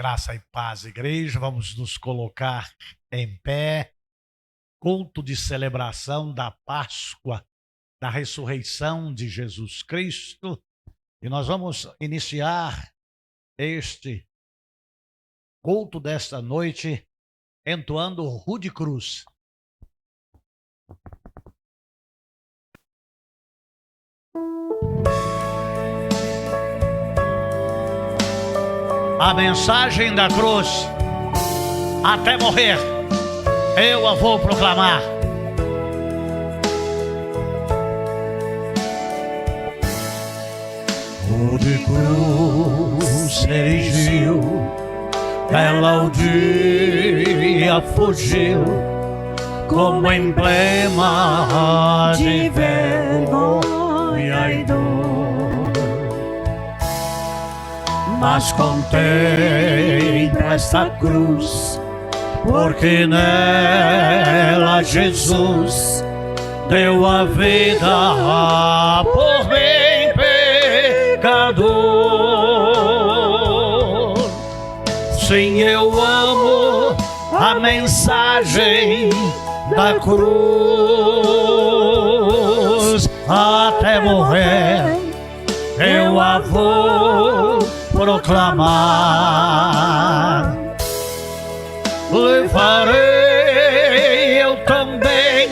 Graça e paz, igreja. Vamos nos colocar em pé. Culto de celebração da Páscoa, da ressurreição de Jesus Cristo. E nós vamos iniciar este culto desta noite entoando Rude Cruz. A mensagem da cruz, até morrer, eu a vou proclamar. Rude cruz erigiu, ela o dia fugiu, como emblema de vergonha e dor. Mas contempla esta cruz, porque nela Jesus deu a vida por mim, pecador. Sim, eu amo a mensagem da cruz, até morrer eu a vou proclamar. Levarei eu também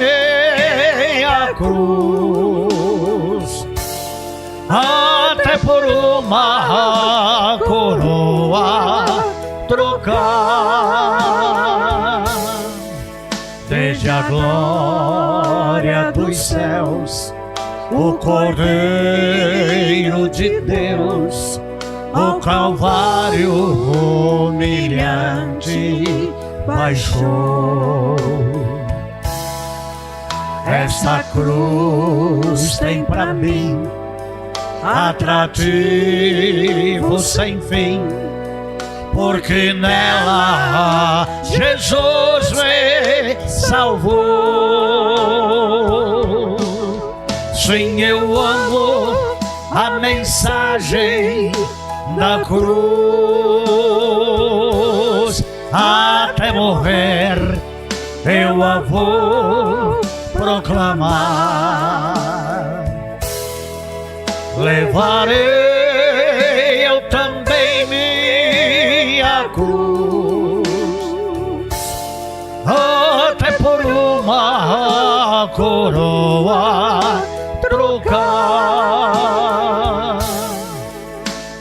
a cruz, até por uma coroa trocar. Desde a glória dos céus, o Cordeiro de Deus, o Calvário humilhante baixou. Esta cruz tem pra mim atrativo sem fim, porque nela Jesus me salvou. Sim, eu amo a mensagem da cruz, até morrer eu a vou proclamar. Levarei eu também minha cruz, até por uma coroa trocar.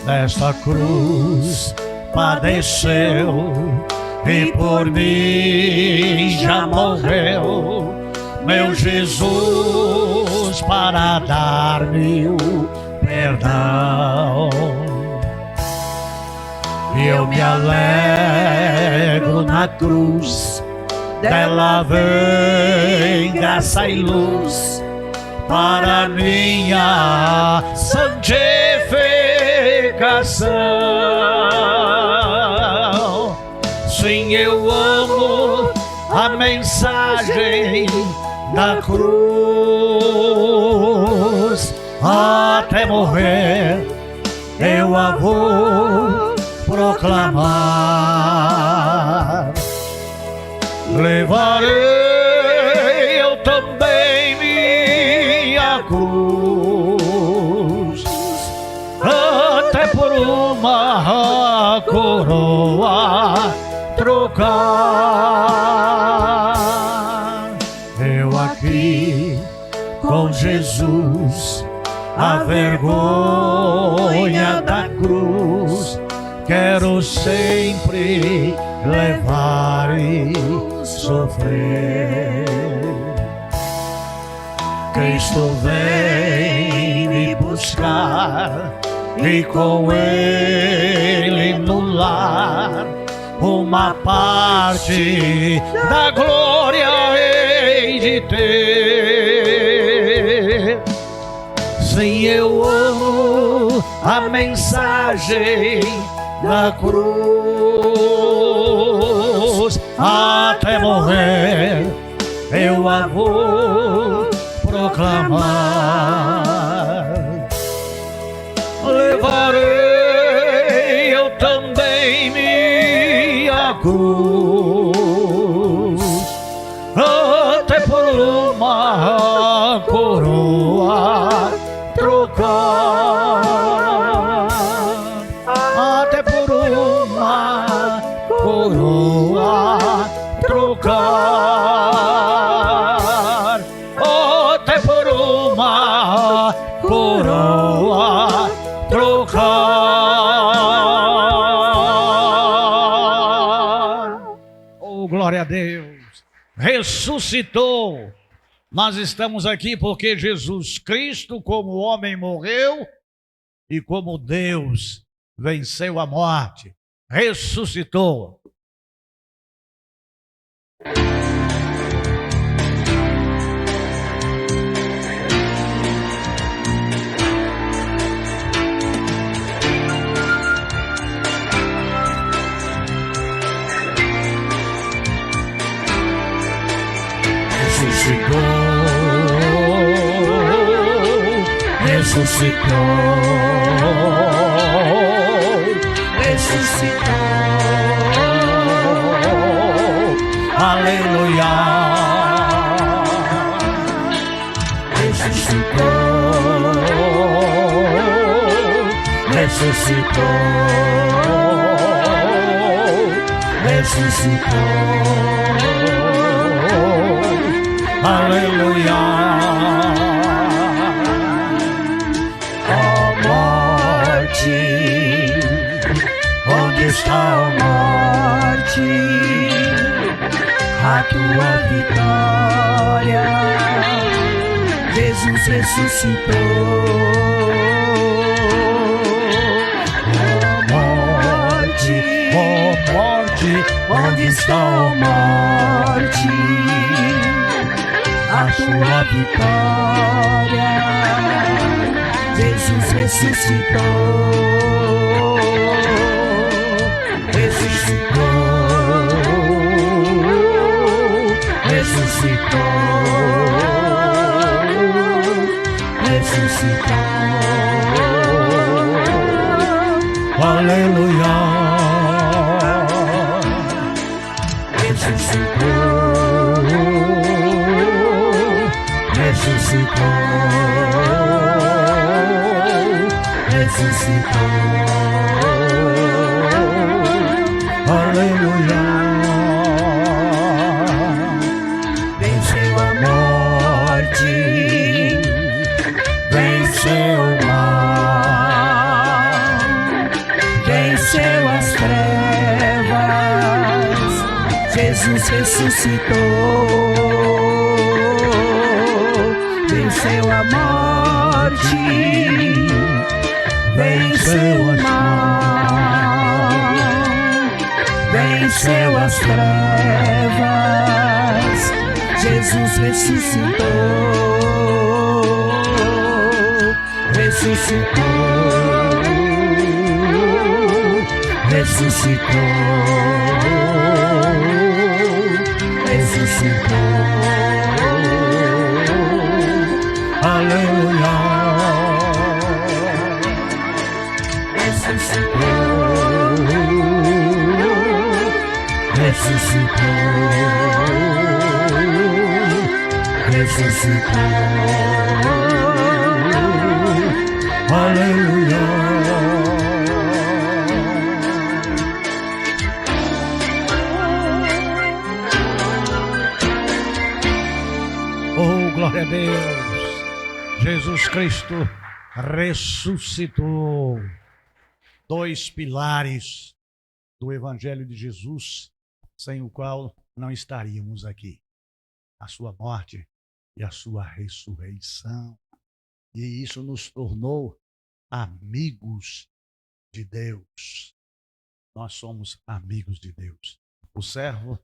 Nesta cruz padeceu e por mim já morreu meu Jesus, para dar-me o perdão. E eu me alegro na cruz, dela vem graça e luz para minha santificação. Sim, eu amo a mensagem da cruz, até morrer eu a vou proclamar. Levarei eu também minha cruz, até por uma coroa trocar. Eu aqui com Jesus, a vergonha da cruz quero sempre levar e sofrer. Cristo vem me buscar e com Ele no lar uma parte da glória hei de ter. Sim, eu amo a mensagem da cruz, até morrer eu a vou proclamar. Levarei eu também me até por uma coroa trocar, até por uma coroa trocar, até por uma coroa trocar. Oh, glória a Deus! Ressuscitou. Nós estamos aqui porque Jesus Cristo, como homem, morreu e como Deus venceu a morte, ressuscitou. Ressuscitou, aleluia. Ressuscitou, aleluia. Onde está a morte, a tua vitória? Jesus ressuscitou. Oh morte, onde está a morte, a tua vitória? Jesus ressuscitou. Ressuscitou, aleluia. Ressuscitou, aleluia. Venceu a morte, venceu o mal, venceu as trevas, Jesus ressuscitou. Venceu a morte, venceu o mal, venceu as trevas, Jesus ressuscitou. Ressuscitou, aleluia. Ressuscitou, aleluia. Oh, glória a Deus! Jesus Cristo ressuscitou. Dois pilares do Evangelho de Jesus, sem o qual não estaríamos aqui. A sua morte e a sua ressurreição. E isso nos tornou amigos de Deus. Nós somos amigos de Deus. O servo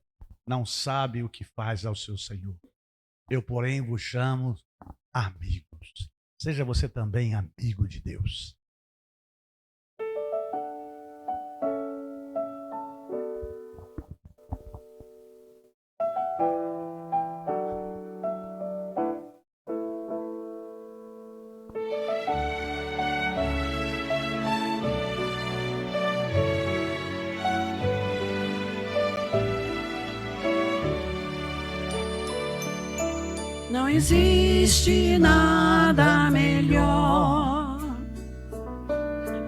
não sabe o que faz ao seu Senhor. Eu, porém, vos chamo amigos. Seja você também amigo de Deus. existe nada melhor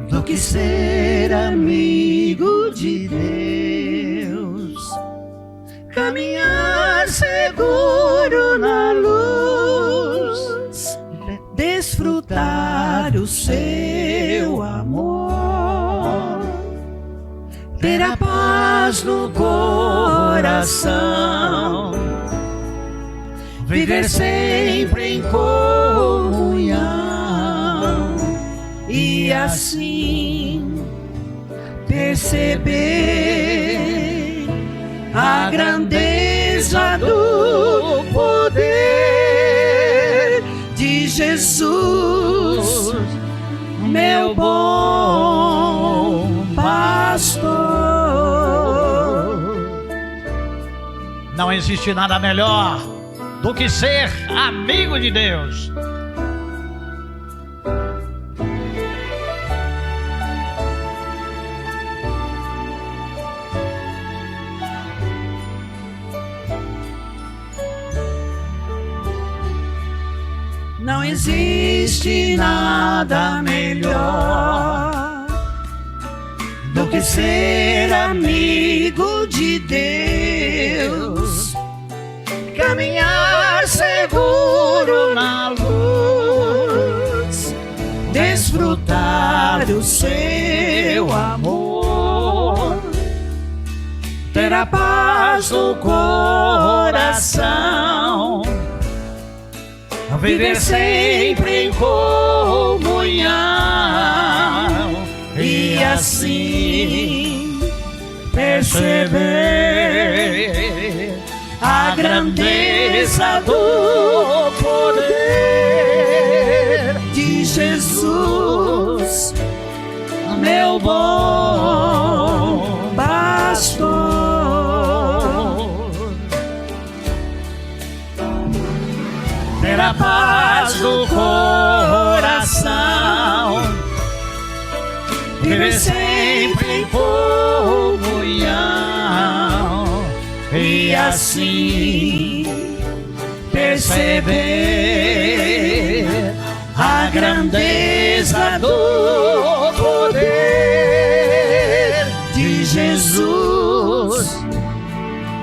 do que ser amigo de Deus, caminhar seguro na luz, desfrutar o seu amor, ter a paz no coração, viver sempre em comunhão e assim perceber a grandeza do poder de Jesus, meu bom pastor. Não existe nada melhor do que ser amigo de Deus. Não existe nada melhor do que ser amigo de Deus, caminhar seguro na luz, desfrutar o seu amor, ter a paz no coração, viver sempre em comunhão e assim perceber a grandeza do poder de Jesus, meu bom pastor. Ter a paz do coração, viver sempre em comunhão e assim perceber a grandeza do poder de Jesus,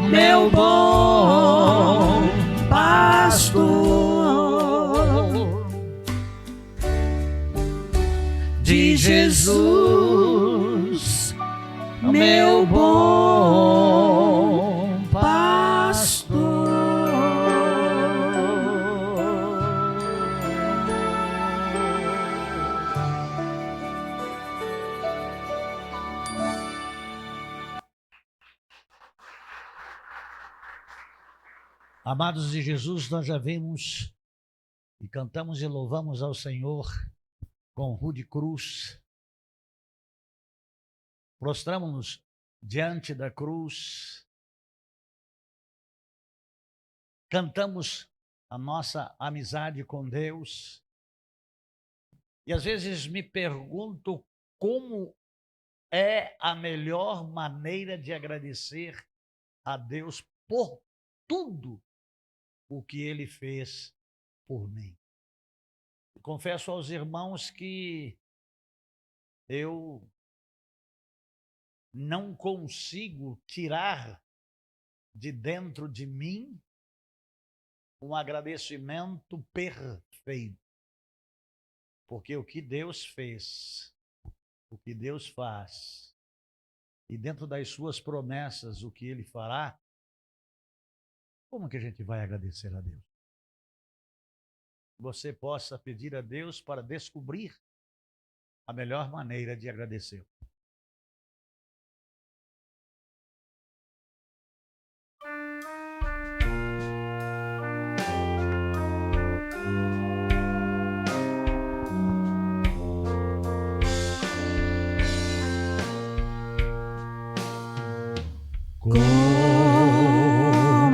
meu bom pastor. De Jesus, meu bom pastor. Amados de Jesus, nós já vimos e cantamos e louvamos ao Senhor com rude cruz. Prostramos-nos diante da cruz. Cantamos a nossa amizade com Deus. E às vezes me pergunto como é a melhor maneira de agradecer a Deus por tudo o que Ele fez por mim. Confesso aos irmãos que eu não consigo tirar de dentro de mim um agradecimento perfeito. Porque o que Deus fez, o que Deus faz, e dentro das suas promessas, o que Ele fará, como que a gente vai agradecer a Deus? Você possa pedir a Deus para descobrir a melhor maneira de agradecer. Como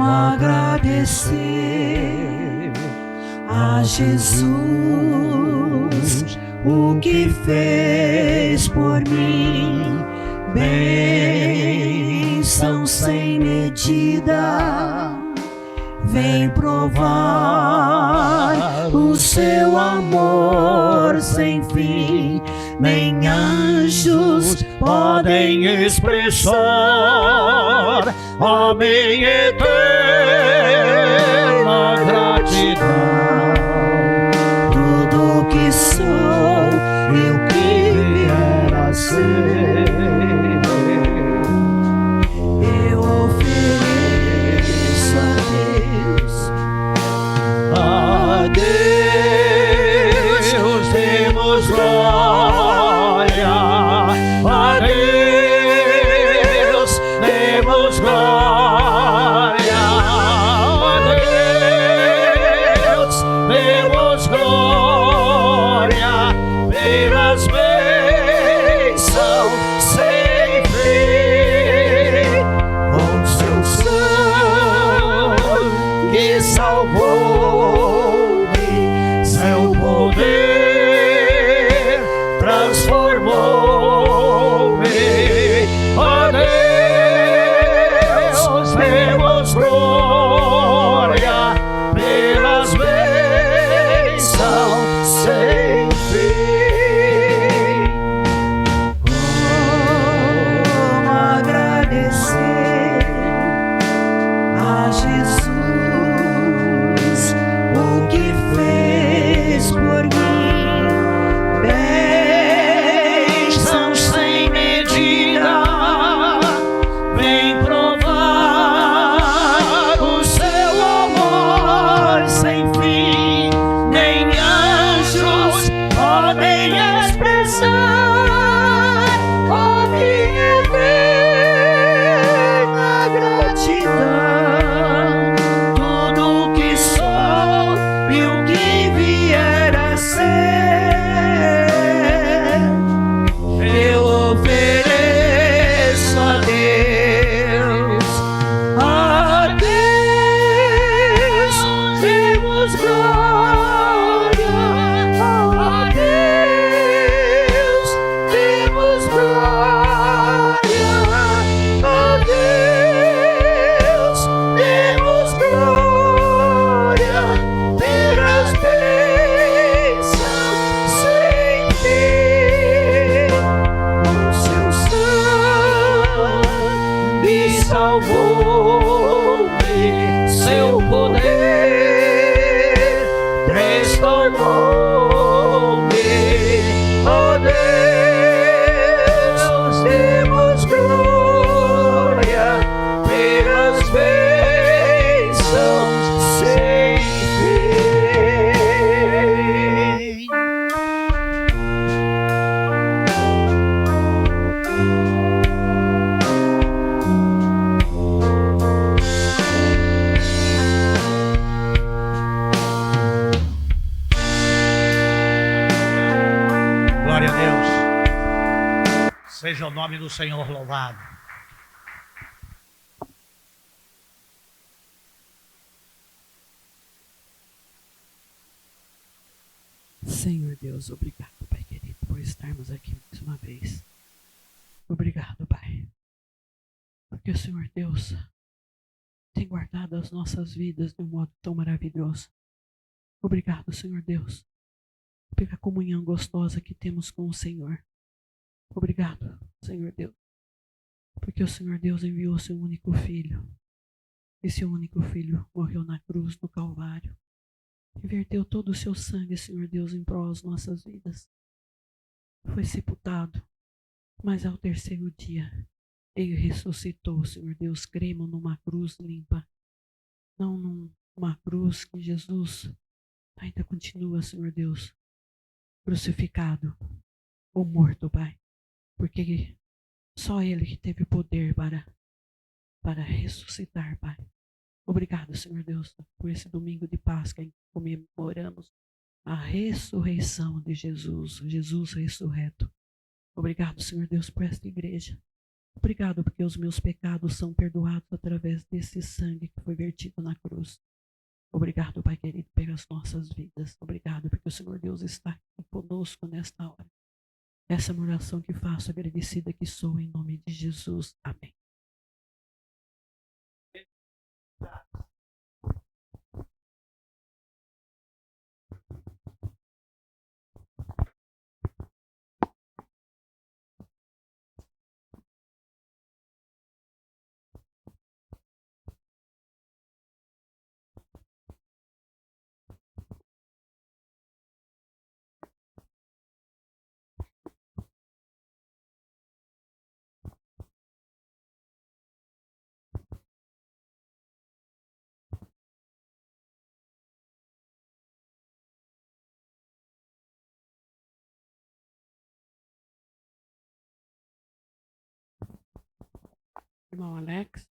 agradecer a Jesus o que fez por mim, bênção sem medida, vem provar o seu amor sem fim. Nem anjos podem expressar a minha eterna gratidão. Tudo que sou e o que vier a ser, eu ofereço a Deus temos glória, a Deus temos glória, a Deus temos glória, pelas bênçãos sem fim, com seu sangue salvou-me, seu poder transformou-me. A Deus temos glória, pelas bênçãos sem fim. Como agradecer a Jesus o que fez por mim. Bênçãos sem medida, vem provar o seu amor sem fim. Nem anjos podem expressar a minha eterna gratidão. Tudo que sou e o que vier a ser, eu ofereço a Deus. A Deus temos glória, a Deus temos glória, a Deus temos glória, pelas bênçãos sem fim. Com seu sangue salvou-me, seu poder transformou-me. A Deus temos glória, pelas bênçãos sem fim. Glória a Deus. Seja o nome do Senhor louvado. Senhor Deus, obrigado, Pai querido, por estarmos aqui mais uma vez. Obrigado, Pai, porque o Senhor Deus tem guardado as nossas vidas de um modo tão maravilhoso. Obrigado, Senhor Deus, pela comunhão gostosa que temos com o Senhor. Obrigado, Senhor Deus, porque o Senhor Deus enviou seu único Filho. E seu único Filho morreu na cruz do Calvário e verteu todo o seu sangue, Senhor Deus, em prol das nossas vidas. Foi sepultado, mas ao terceiro dia ele ressuscitou, Senhor Deus. Cremos numa cruz limpa, não numa cruz que Jesus ainda continua, Senhor Deus, crucificado ou morto, Pai, porque só Ele que teve poder para ressuscitar, Pai. Obrigado, Senhor Deus, por esse domingo de Páscoa em que comemoramos a ressurreição de Jesus, Jesus ressurreto. Obrigado, Senhor Deus, por esta igreja. Obrigado porque os meus pecados são perdoados através desse sangue que foi vertido na cruz. Obrigado, Pai querido, pelas nossas vidas. Obrigado porque o Senhor Deus está aqui conosco nesta hora. Essa é uma oração que faço, agradecida que sou, em nome de Jesus. Amém. Irmão Alex.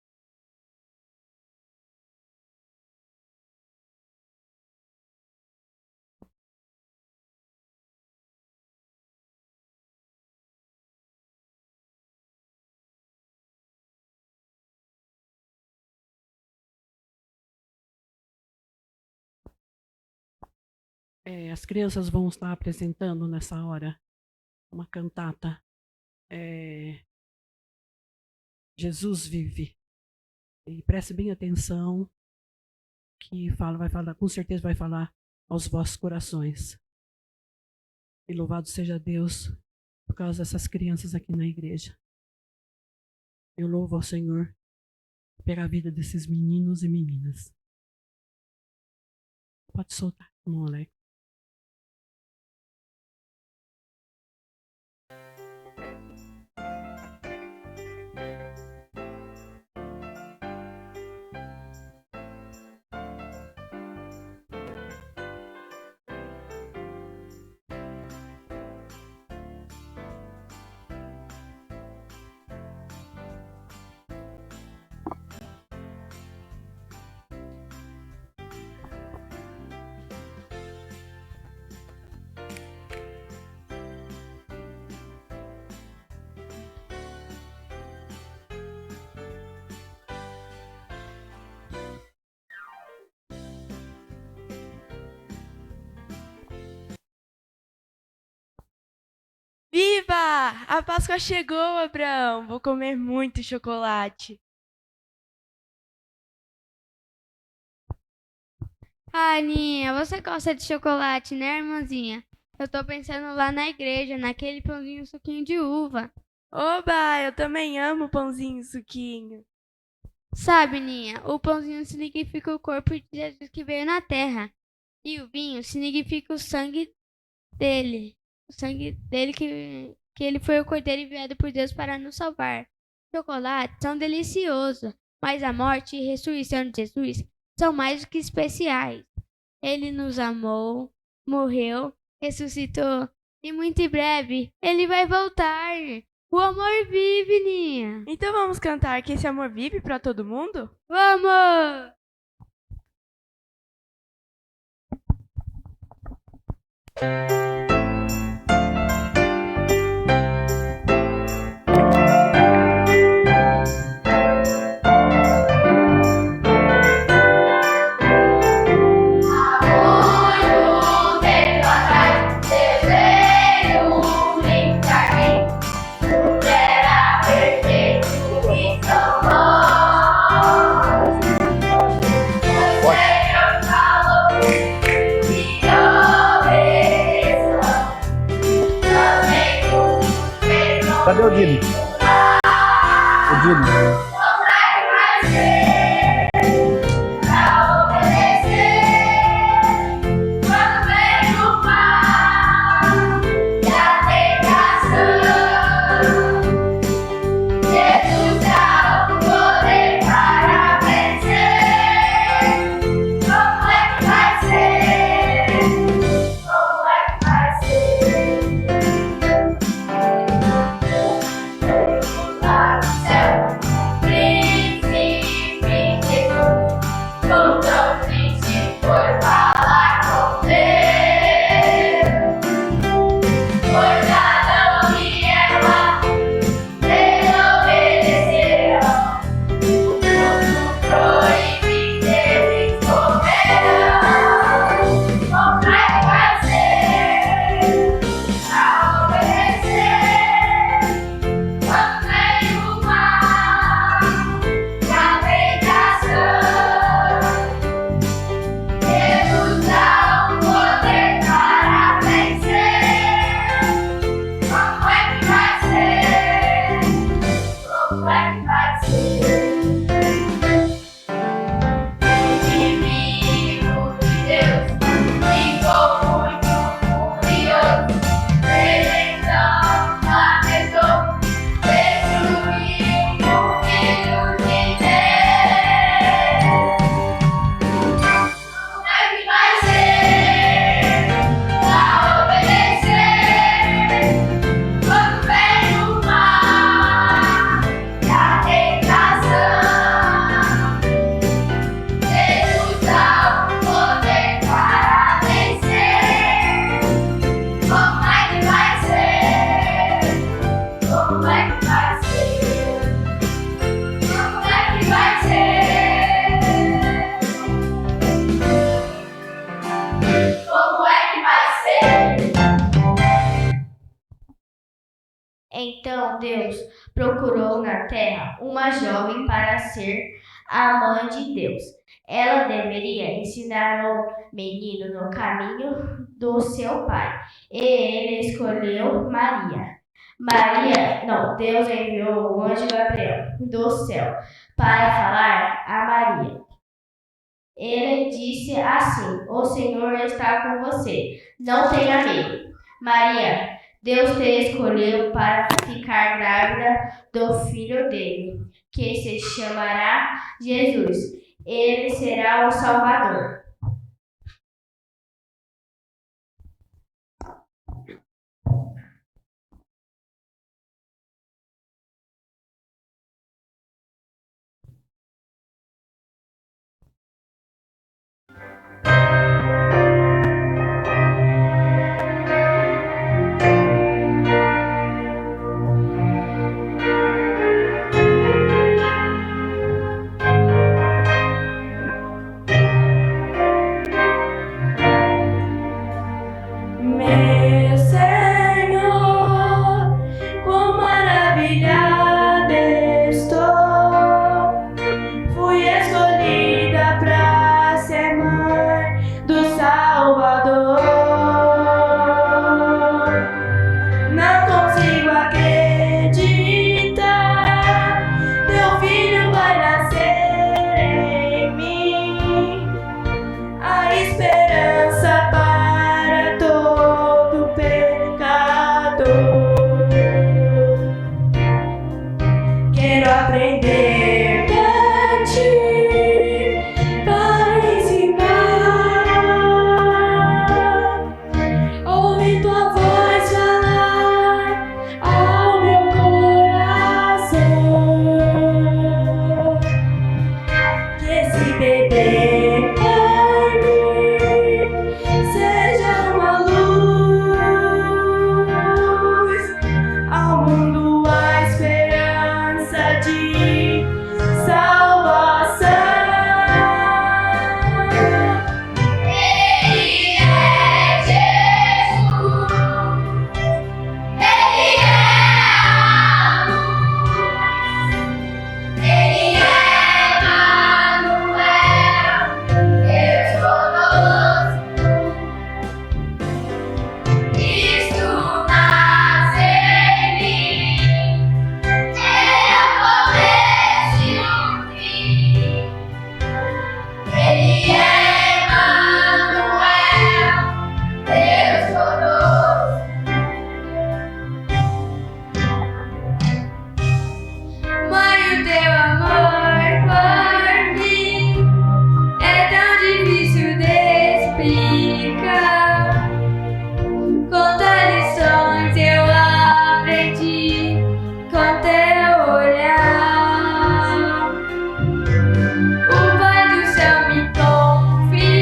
As crianças vão estar apresentando nessa hora uma cantata. Jesus vive. E preste bem atenção que vai falar, com certeza vai falar aos vossos corações. E louvado seja Deus por causa dessas crianças aqui na igreja. Eu louvo ao Senhor pela vida desses meninos e meninas. Pode soltar, irmão Alex. Viva! A Páscoa chegou, Abraão. Vou comer muito chocolate. Ah, Aninha, você gosta de chocolate, né, irmãzinha? Eu tô pensando lá na igreja, naquele pãozinho suquinho de uva. Oba, eu também amo pãozinho e suquinho. Sabe, Ninha, o pãozinho significa o corpo de Jesus que veio na terra. E o vinho significa o sangue dele. O sangue dele que ele foi o cordeiro enviado por Deus para nos salvar. Chocolates são deliciosos, mas a morte e ressurreição de Jesus são mais do que especiais. Ele nos amou, morreu, ressuscitou e muito em breve ele vai voltar. O amor vive, Ninha. Então vamos cantar que esse amor vive para todo mundo? Vamos! Cadê o Dini? O Dini. Céu, Então Deus procurou na terra uma jovem para ser a mãe de Deus. Ela deveria ensinar o menino no caminho do seu pai. E ele escolheu Maria. Deus enviou o anjo Gabriel do céu para falar a Maria. Ele disse assim: o Senhor está com você, não tenha medo. Maria, Deus te escolheu para ficar grávida do filho dele, que se chamará Jesus. Ele será o Salvador. Meu Senhor, quão maravilhada estou. Fui escolhida para ser mãe do Salvador. Não consigo acreditar, teu filho vai nascer em mim. A esperança para todo pecador. Quero aprender a ti para ensinar. Ouvir tua voz falar ao meu coração. Que esse bebê seja uma luz ao mundo, a esperança de salvação. Ele é Jesus, Ele é a luz, Ele é Emmanuel, Deus conosco. Cristo nasce em mim, Ele é o começo e o fim. Ele é Emmanuel, Deus conosco. Mãe, o teu amor por mim é tão difícil de explicar. Quantas lições eu aprendi com teu olhar. O Pai do céu me confiou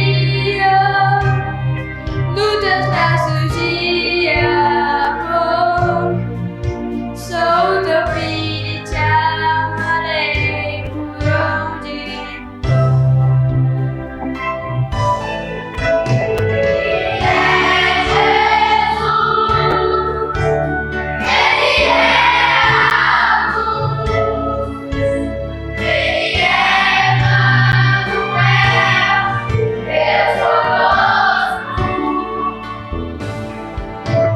nos teus braços de amor. Sou teu filho e te amarei por onde for. Ele é Jesus, Ele é a luz, Ele é Emmanuel, Deus conosco.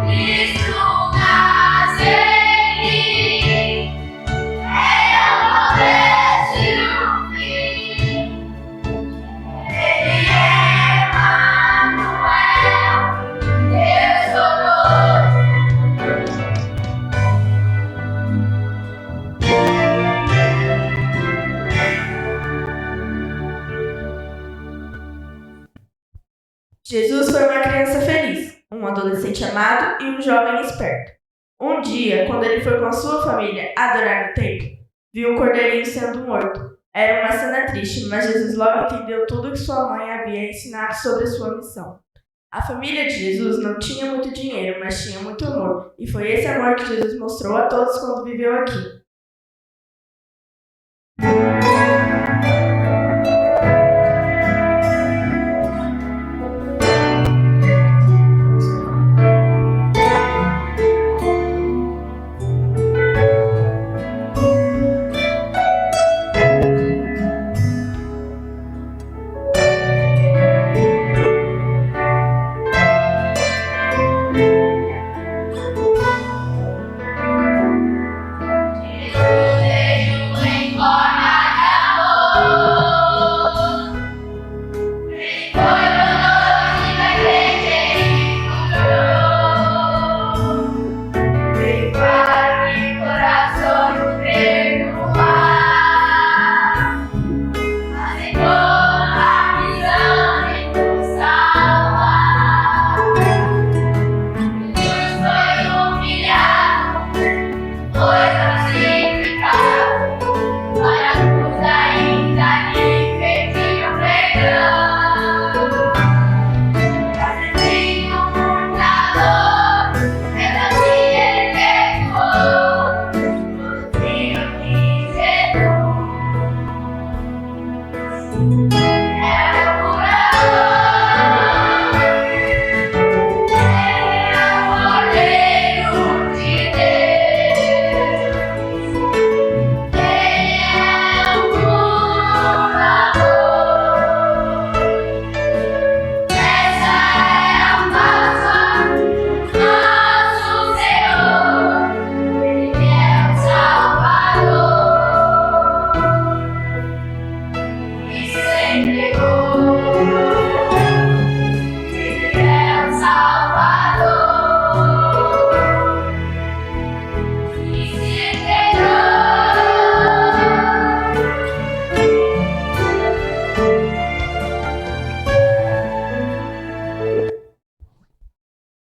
Cristo nasce em mim, Ele é o começo e o fim. Ele é Emmanuel, Deus conosco. Jesus foi uma criança feliz, um adolescente amado e um jovem esperto. Um dia, quando ele foi com a sua família adorar no templo, viu um cordeirinho sendo morto. Era uma cena triste, mas Jesus logo entendeu tudo que sua mãe havia ensinado sobre sua missão. A família de Jesus não tinha muito dinheiro, mas tinha muito amor, e foi esse amor que Jesus mostrou a todos quando viveu aqui.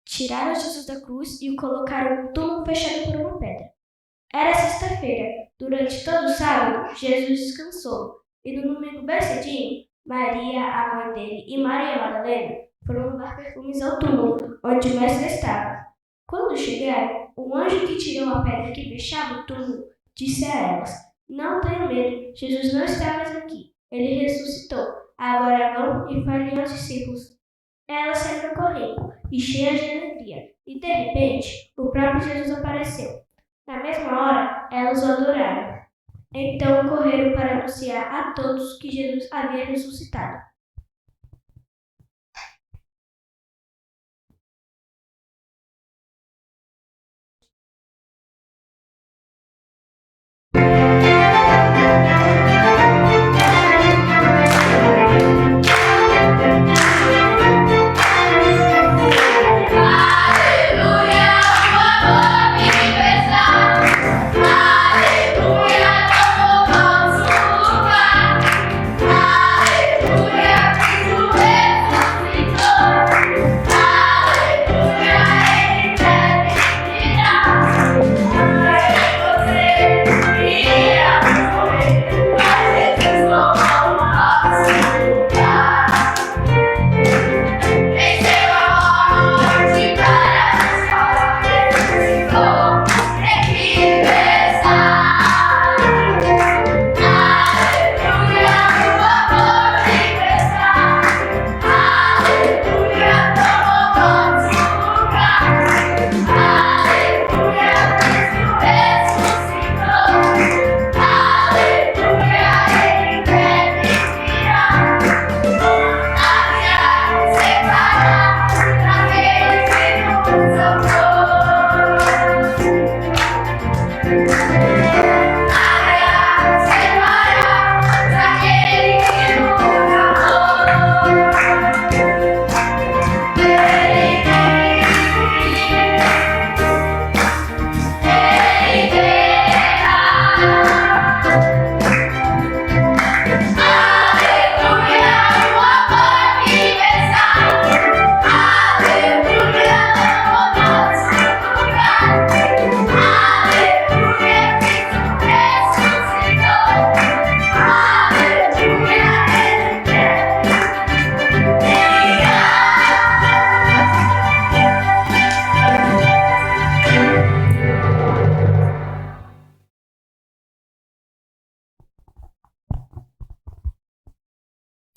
Tiraram Jesus da cruz e o colocaram num túmulo fechado por uma pedra. Era sexta-feira. Durante todo o sábado, Jesus descansou. E no domingo bem cedinho, Maria, a mãe dele, e Maria Madalena foram levar perfumes ao túmulo, onde o mestre estava. Quando chegaram, o anjo que tirou a pedra que fechava o túmulo disse a elas: Não tenham medo, Jesus não está mais aqui. Ele ressuscitou. Agora vão e falem aos discípulos. Elas saíram correndo e cheias de alegria, e de repente, o próprio Jesus apareceu. Na mesma hora, elas o adoraram. Então correram para anunciar a todos que Jesus havia ressuscitado.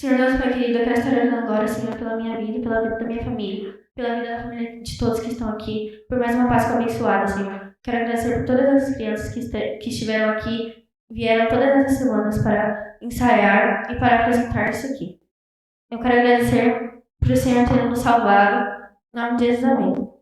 Senhor Deus, Pai querido, eu quero estar orando agora, Senhor, pela minha vida, pela vida da minha família, pela vida da família de todos que estão aqui, por mais uma Páscoa abençoada, Senhor. Quero agradecer por todas as crianças que estiveram aqui, vieram todas essas semanas para ensaiar e para apresentar isso aqui. Eu quero agradecer por o Senhor ter nos salvado. Em nome de Jesus, amém.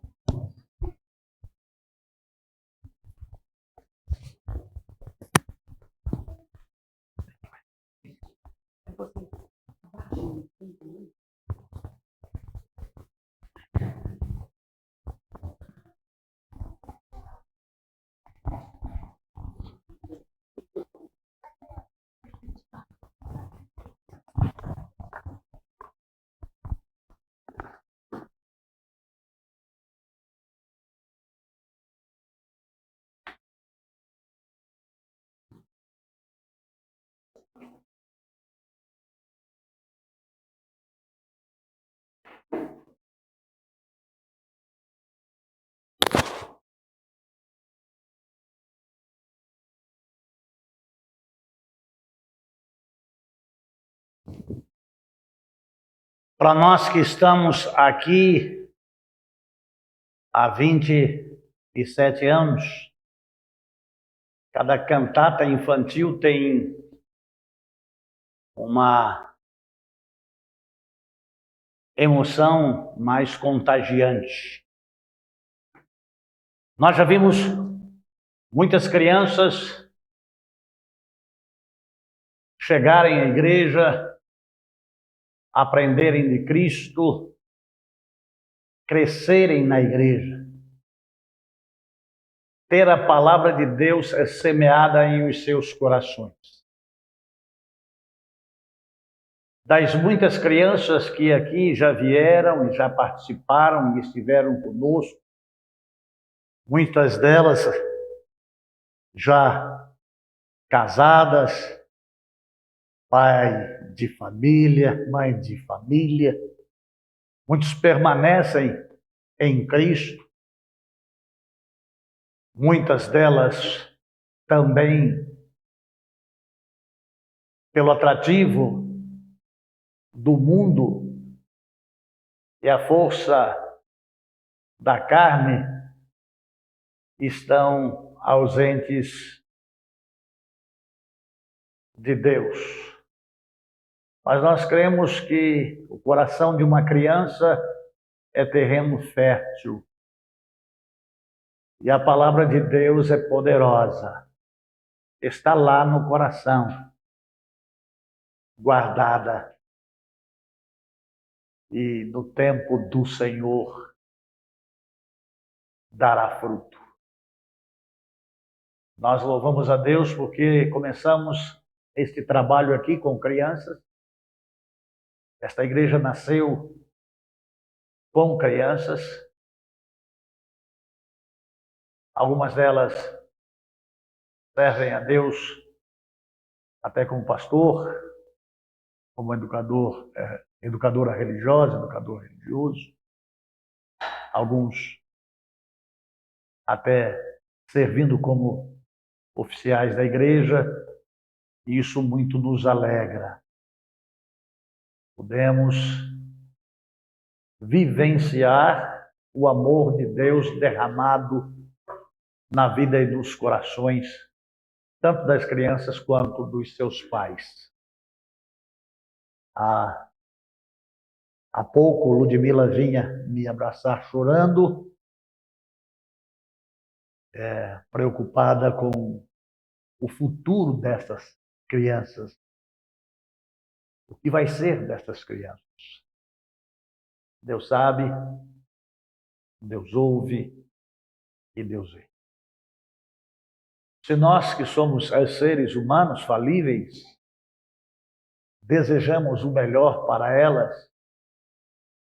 Para nós que estamos aqui há 27 anos, cada cantata infantil tem uma emoção mais contagiante. Nós já vimos muitas crianças chegarem à igreja aprenderem de Cristo, crescerem na igreja. Ter a palavra de Deus semeada em os seus corações. Das muitas crianças que aqui já vieram e já participaram e estiveram conosco, muitas delas já casadas, pai de família, mãe de família, muitos permanecem em Cristo, muitas delas também pelo atrativo do mundo e a força da carne estão ausentes de Deus. Mas nós cremos que o coração de uma criança é terreno fértil. E a palavra de Deus é poderosa. Está lá no coração, guardada. E no tempo do Senhor dará fruto. Nós louvamos a Deus porque começamos este trabalho aqui com crianças. Esta igreja nasceu com crianças. Algumas delas servem a Deus até como pastor, como educadora religiosa, educador religioso. Alguns até servindo como oficiais da igreja. E isso muito nos alegra. Podemos vivenciar o amor de Deus derramado na vida e nos corações, tanto das crianças quanto dos seus pais. Há pouco, Ludmila vinha me abraçar chorando, preocupada com o futuro dessas crianças. O que vai ser dessas crianças? Deus sabe, Deus ouve e Deus vê. Se nós que somos seres humanos falíveis, desejamos o melhor para elas,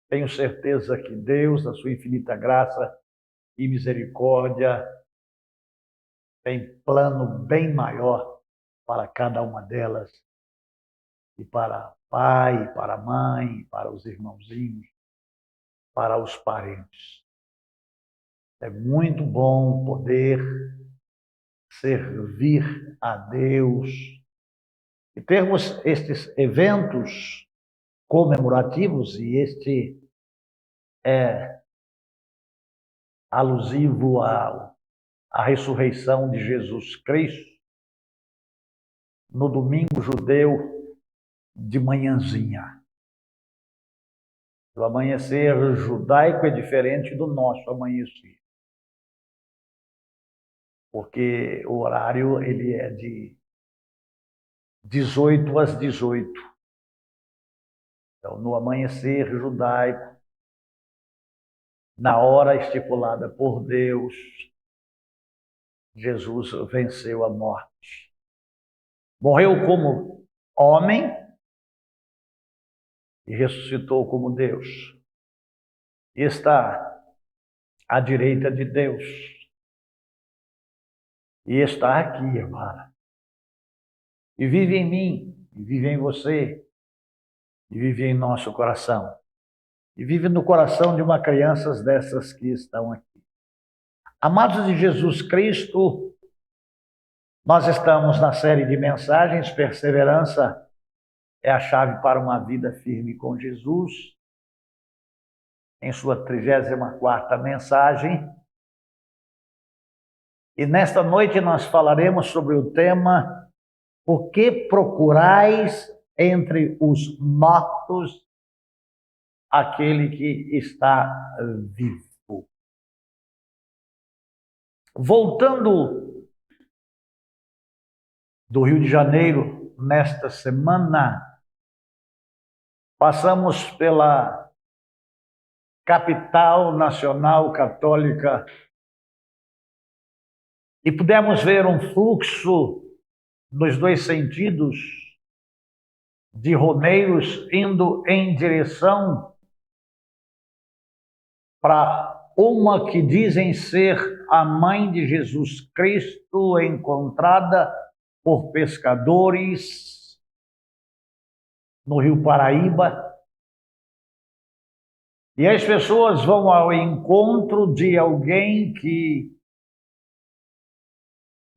tenho certeza que Deus, na sua infinita graça e misericórdia, tem plano bem maior para cada uma delas, e para o pai, para a mãe, para os irmãozinhos, para os parentes. É muito bom poder servir a Deus e termos estes eventos comemorativos, e este é alusivo à ressurreição de Jesus Cristo, no domingo judeu de manhãzinha. O amanhecer judaico é diferente do nosso amanhecer, porque o horário ele é de 18 às 18. Então, no amanhecer judaico, na hora estipulada por Deus, Jesus venceu a morte. Morreu como homem e ressuscitou como Deus. E está à direita de Deus. E está aqui agora. E vive em mim, e vive em você, e vive em nosso coração. E vive no coração de uma criança dessas que estão aqui. Amados de Jesus Cristo, nós estamos na série de mensagens Perseverança é a chave para uma vida firme com Jesus, em sua 34ª mensagem. E nesta noite nós falaremos sobre o tema: por que procurais entre os mortos aquele que está vivo? Voltando do Rio de Janeiro, nesta semana, passamos pela capital nacional católica e pudemos ver um fluxo nos dois sentidos de romeiros indo em direção para uma que dizem ser a mãe de Jesus Cristo, encontrada por pescadores no Rio Paraíba. E as pessoas vão ao encontro de alguém que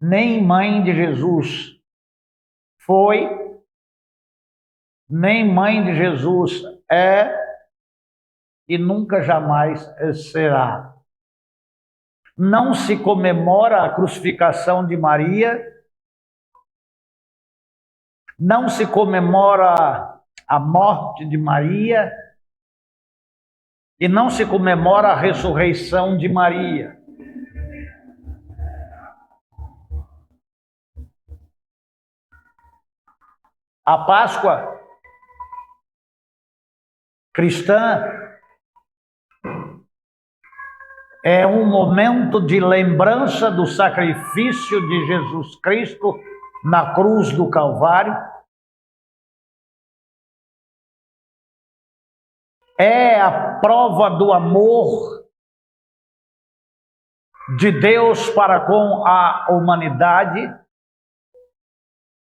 nem mãe de Jesus foi, nem mãe de Jesus é e nunca jamais será. Não se comemora a crucificação de Maria, não se comemora a morte de Maria e não se comemora a ressurreição de Maria. A Páscoa cristã é um momento de lembrança do sacrifício de Jesus Cristo na cruz do Calvário. É a prova do amor de Deus para com a humanidade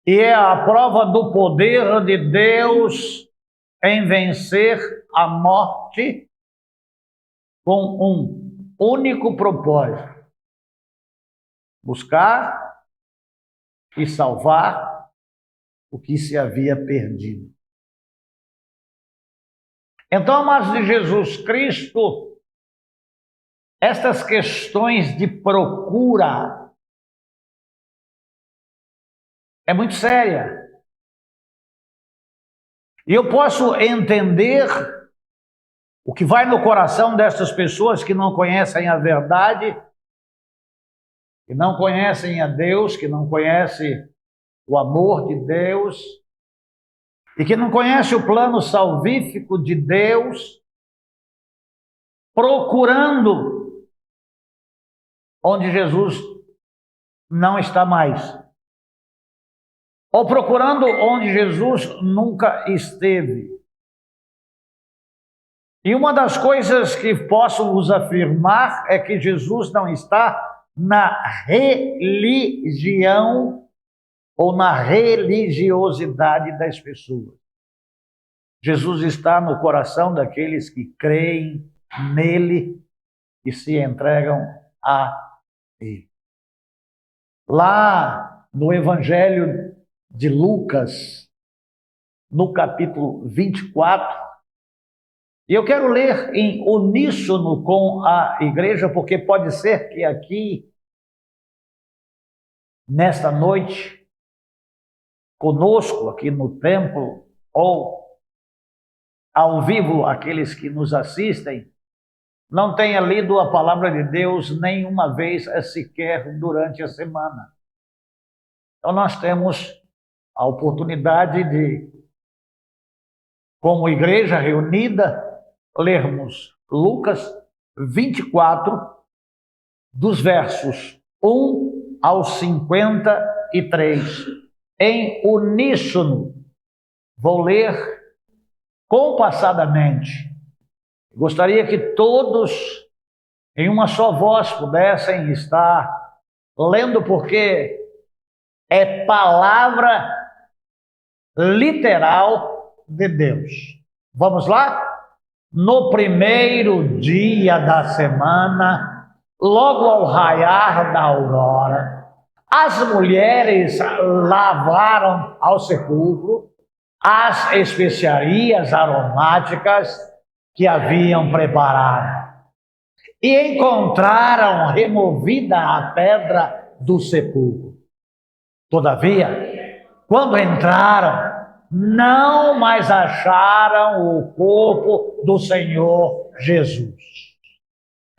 e é a prova do poder de Deus em vencer a morte com um único propósito: buscar e salvar o que se havia perdido. Então, amados de Jesus Cristo, estas questões de procura é muito séria. E eu posso entender o que vai no coração dessas pessoas que não conhecem a verdade, que não conhecem a Deus, que não conhecem o amor de Deus e que não conhecem o plano salvífico de Deus, procurando onde Jesus não está mais, ou procurando onde Jesus nunca esteve. E uma das coisas que posso vos afirmar é que Jesus não está na religião ou na religiosidade das pessoas. Jesus está no coração daqueles que creem nele e se entregam a ele. Lá no Evangelho de Lucas, no capítulo 24, e eu quero ler em uníssono com a igreja, porque pode ser que aqui, nesta noite, conosco aqui no templo, ou ao vivo, aqueles que nos assistem, não tenha lido a palavra de Deus nenhuma vez sequer durante a semana. Então nós temos a oportunidade de, como igreja reunida, lermos Lucas 24, dos versos 1 ao 53, em uníssono. Vou ler compassadamente. Gostaria que todos, em uma só voz, pudessem estar lendo, porque é palavra literal de Deus. Vamos lá? No primeiro dia da semana, logo ao raiar da aurora, as mulheres lavaram ao sepulcro as especiarias aromáticas que haviam preparado e encontraram removida a pedra do sepulcro. Todavia, quando entraram, não mais acharam o corpo do Senhor Jesus.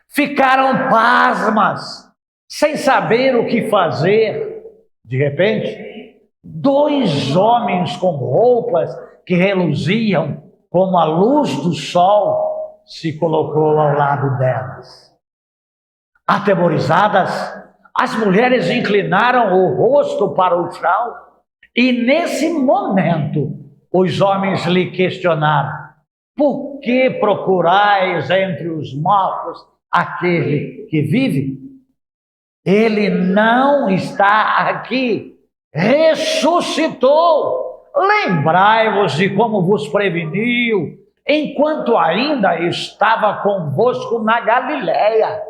Ficaram pasmas, sem saber o que fazer. De repente, 2 homens com roupas que reluziam como a luz do sol se colocou ao lado delas. Atemorizadas, as mulheres inclinaram o rosto para o chão e, nesse momento, os homens lhe questionaram: por que procurais entre os mortos aquele que vive? Ele não está aqui, ressuscitou. Lembrai-vos de como vos preveniu, enquanto ainda estava convosco na Galiléia.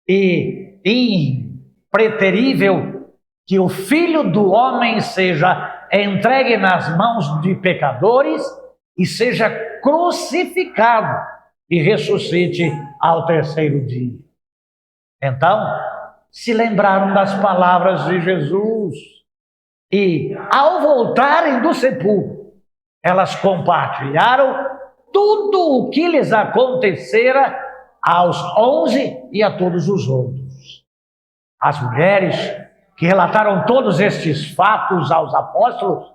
E impreterível que o Filho do Homem seja entregue nas mãos de pecadores e seja crucificado e ressuscite ao terceiro dia. Então, se lembraram das palavras de Jesus e, ao voltarem do sepulcro, elas compartilharam tudo o que lhes acontecera aos 11 e a todos os outros. As mulheres que relataram todos estes fatos aos apóstolos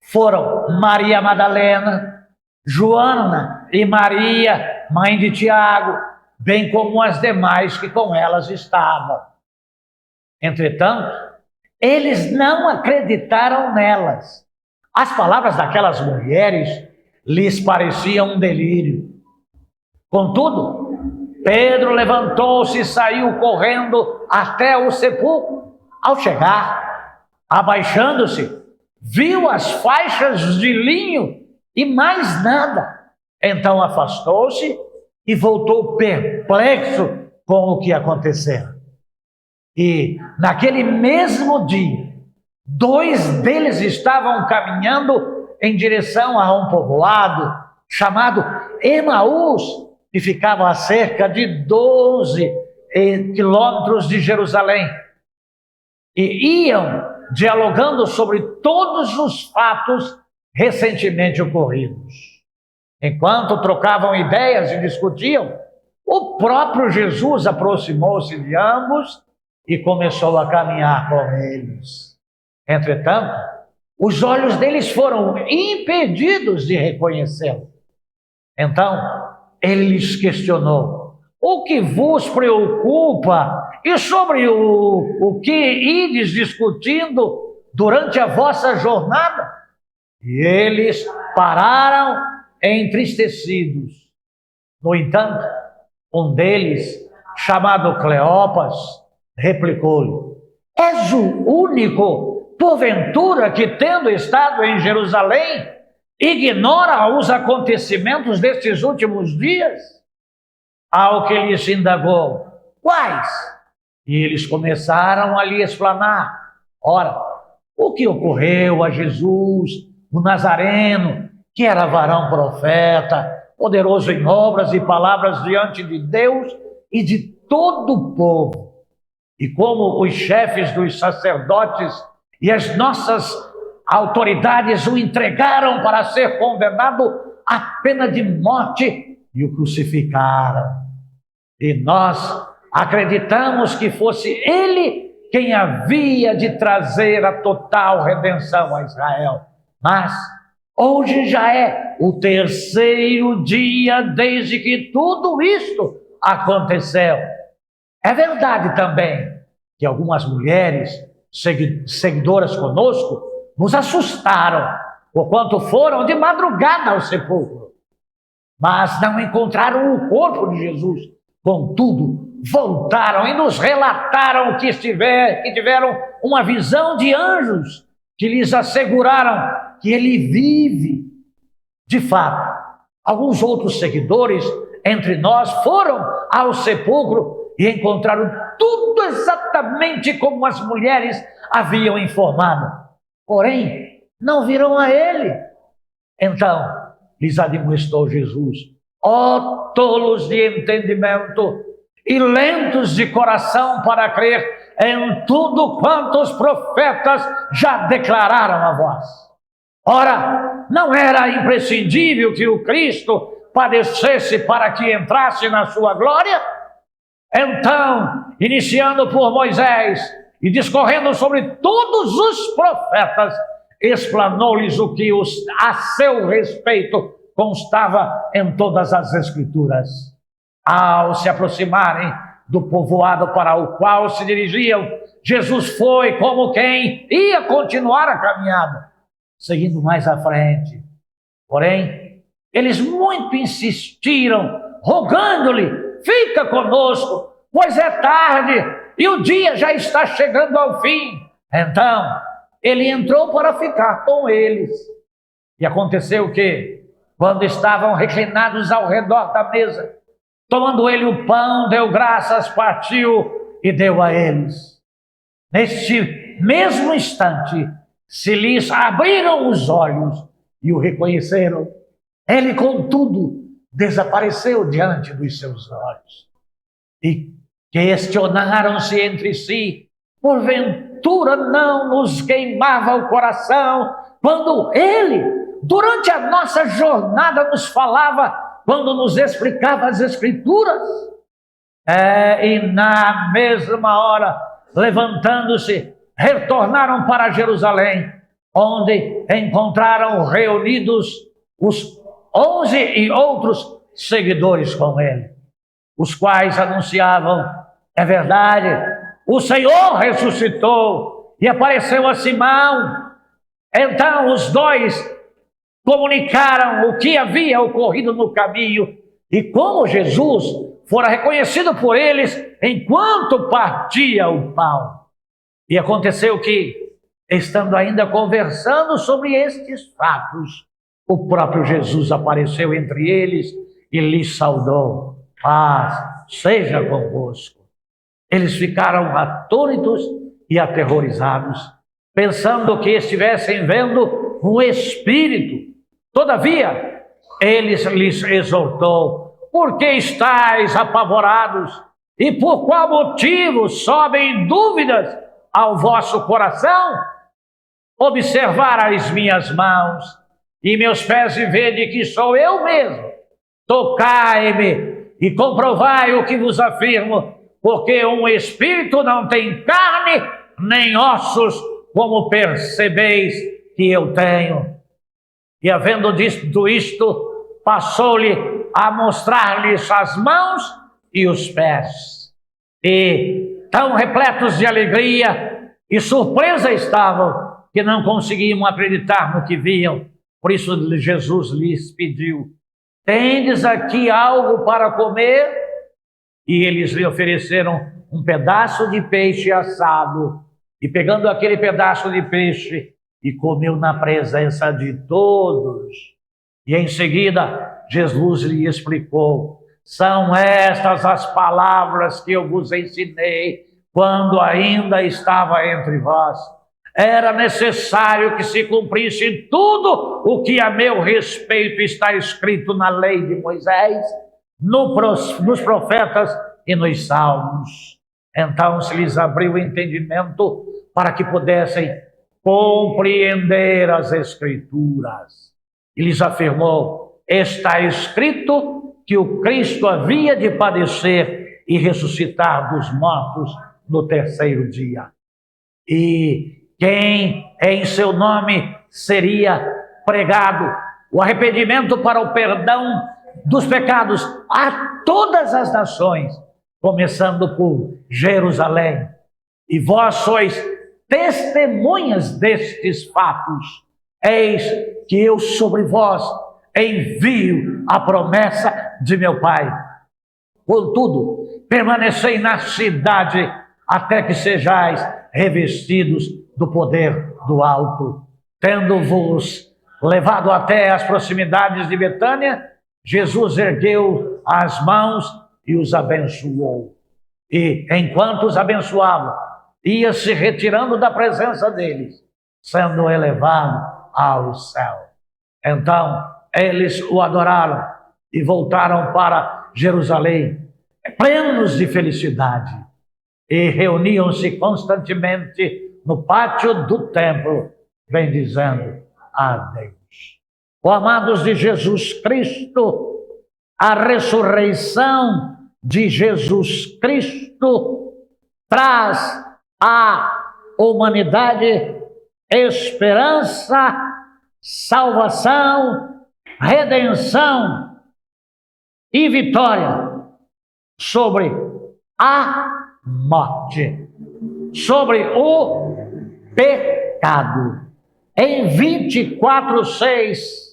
foram Maria Madalena, Joana e Maria, mãe de Tiago, bem como as demais que com elas estavam. Entretanto, eles não acreditaram nelas. As palavras daquelas mulheres lhes pareciam um delírio. Contudo, Pedro levantou-se e saiu correndo até o sepulcro. Ao chegar, abaixando-se, viu as faixas de linho e mais nada. Então afastou-se e voltou perplexo com o que acontecera. E naquele mesmo dia, 2 deles estavam caminhando em direção a um povoado chamado Emaús, que ficava a cerca de 12 quilômetros de Jerusalém. E iam dialogando sobre todos os fatos recentemente ocorridos. Enquanto trocavam ideias e discutiam, o próprio Jesus aproximou-se de ambos e começou a caminhar com eles. Entretanto, os olhos deles foram impedidos de reconhecê-lo. Então, ele lhes questionou: o que vos preocupa e sobre o que ides discutindo durante a vossa jornada? E eles pararam entristecidos. No entanto, um deles, chamado Cleopas, replicou-lhe: és o único, porventura, que, tendo estado em Jerusalém, ignora os acontecimentos destes últimos dias? Ao que lhes indagou: quais? E eles começaram a lhe explanar. Ora, o que ocorreu a Jesus, o Nazareno, que era varão profeta, poderoso em obras e palavras diante de Deus e de todo o povo, e como os chefes dos sacerdotes e as nossas autoridades o entregaram para ser condenado à pena de morte e o crucificaram. E nós acreditamos que fosse ele quem havia de trazer a total redenção a Israel. Mas hoje já é o 3º dia desde que tudo isto aconteceu. É verdade também que algumas mulheres seguidoras conosco nos assustaram, porquanto foram de madrugada ao sepulcro, mas não encontraram o corpo de Jesus. Contudo, voltaram e nos relataram que tiveram uma visão de anjos que lhes asseguraram que ele vive. De fato, alguns outros seguidores entre nós foram ao sepulcro e encontraram tudo exatamente como as mulheres haviam informado. Porém, não viram a ele. Então, lhes admoestou Jesus: ó tolos de entendimento e lentos de coração para crer em tudo quanto os profetas já declararam a vós. Ora, não era imprescindível que o Cristo padecesse para que entrasse na sua glória? Então, iniciando por Moisés e discorrendo sobre todos os profetas, explanou-lhes o que a seu respeito constava em todas as Escrituras. Ao se aproximarem do povoado para o qual se dirigiam, Jesus foi como quem ia continuar a caminhada, seguindo mais à frente. Porém, eles muito insistiram, rogando-lhe: fica conosco, pois é tarde e o dia já está chegando ao fim. Então, ele entrou para ficar com eles. E aconteceu que, quando estavam reclinados ao redor da mesa, tomando ele o pão, deu graças, partiu e deu a eles. Neste mesmo instante, se lhes abriram os olhos e o reconheceram. Ele, contudo, desapareceu diante dos seus olhos. E questionaram-se entre si: porventura não nos queimava o coração quando ele, durante a nossa jornada, nos falava, quando nos explicava as Escrituras? E na mesma hora, levantando-se, retornaram para Jerusalém, onde encontraram reunidos os 11 e outros seguidores com ele, os quais anunciavam: é verdade, o Senhor ressuscitou e apareceu a Simão. Então os dois comunicaram o que havia ocorrido no caminho e como Jesus fora reconhecido por eles enquanto partia o pão. E aconteceu que, estando ainda conversando sobre estes fatos, o próprio Jesus apareceu entre eles e lhes saudou: paz seja convosco. Eles ficaram atônitos e aterrorizados, pensando que estivessem vendo um espírito. Todavia, ele lhes exortou: por que estáis apavorados? E por qual motivo sobem dúvidas ao vosso coração? Observar as minhas mãos e meus pés, e vede que sou eu mesmo. Tocai-me e comprovai o que vos afirmo, porque um espírito não tem carne nem ossos, como percebeis que eu tenho. E havendo dito isto, passou-lhe a mostrar-lhes as mãos e os pés. E tão repletos de alegria e surpresa estavam, que não conseguiam acreditar no que viam. Por isso Jesus lhes pediu: tendes aqui algo para comer? E eles lhe ofereceram um pedaço de peixe assado. E pegando aquele pedaço de peixe, e comeu na presença de todos. E em seguida, Jesus lhe explicou: são estas as palavras que eu vos ensinei quando ainda estava entre vós. Era necessário que se cumprisse tudo o que a meu respeito está escrito na lei de Moisés, nos profetas e nos salmos. Então se lhes abriu o entendimento para que pudessem compreender as Escrituras. E lhes afirmou: está escrito que o Cristo havia de padecer e ressuscitar dos mortos no terceiro dia. E quem em seu nome seria pregado o arrependimento para o perdão dos pecados a todas as nações, começando por Jerusalém. E vós sois testemunhas destes fatos. Eis que eu sobre vós envio a promessa de meu Pai. Contudo, permanecei na cidade até que sejais revestidos do poder do alto. Tendo-vos levado até as proximidades de Betânia, Jesus ergueu as mãos e os abençoou. E, enquanto os abençoava, ia se retirando da presença deles, sendo elevado ao céu. Então, eles o adoraram e voltaram para Jerusalém, plenos de felicidade, e reuniam-se constantemente no pátio do templo, bendizendo a Deus. Oh, amados de Jesus Cristo, a ressurreição de Jesus Cristo traz à humanidade esperança, salvação redenção e vitória sobre a morte, sobre o pecado. Em 24:6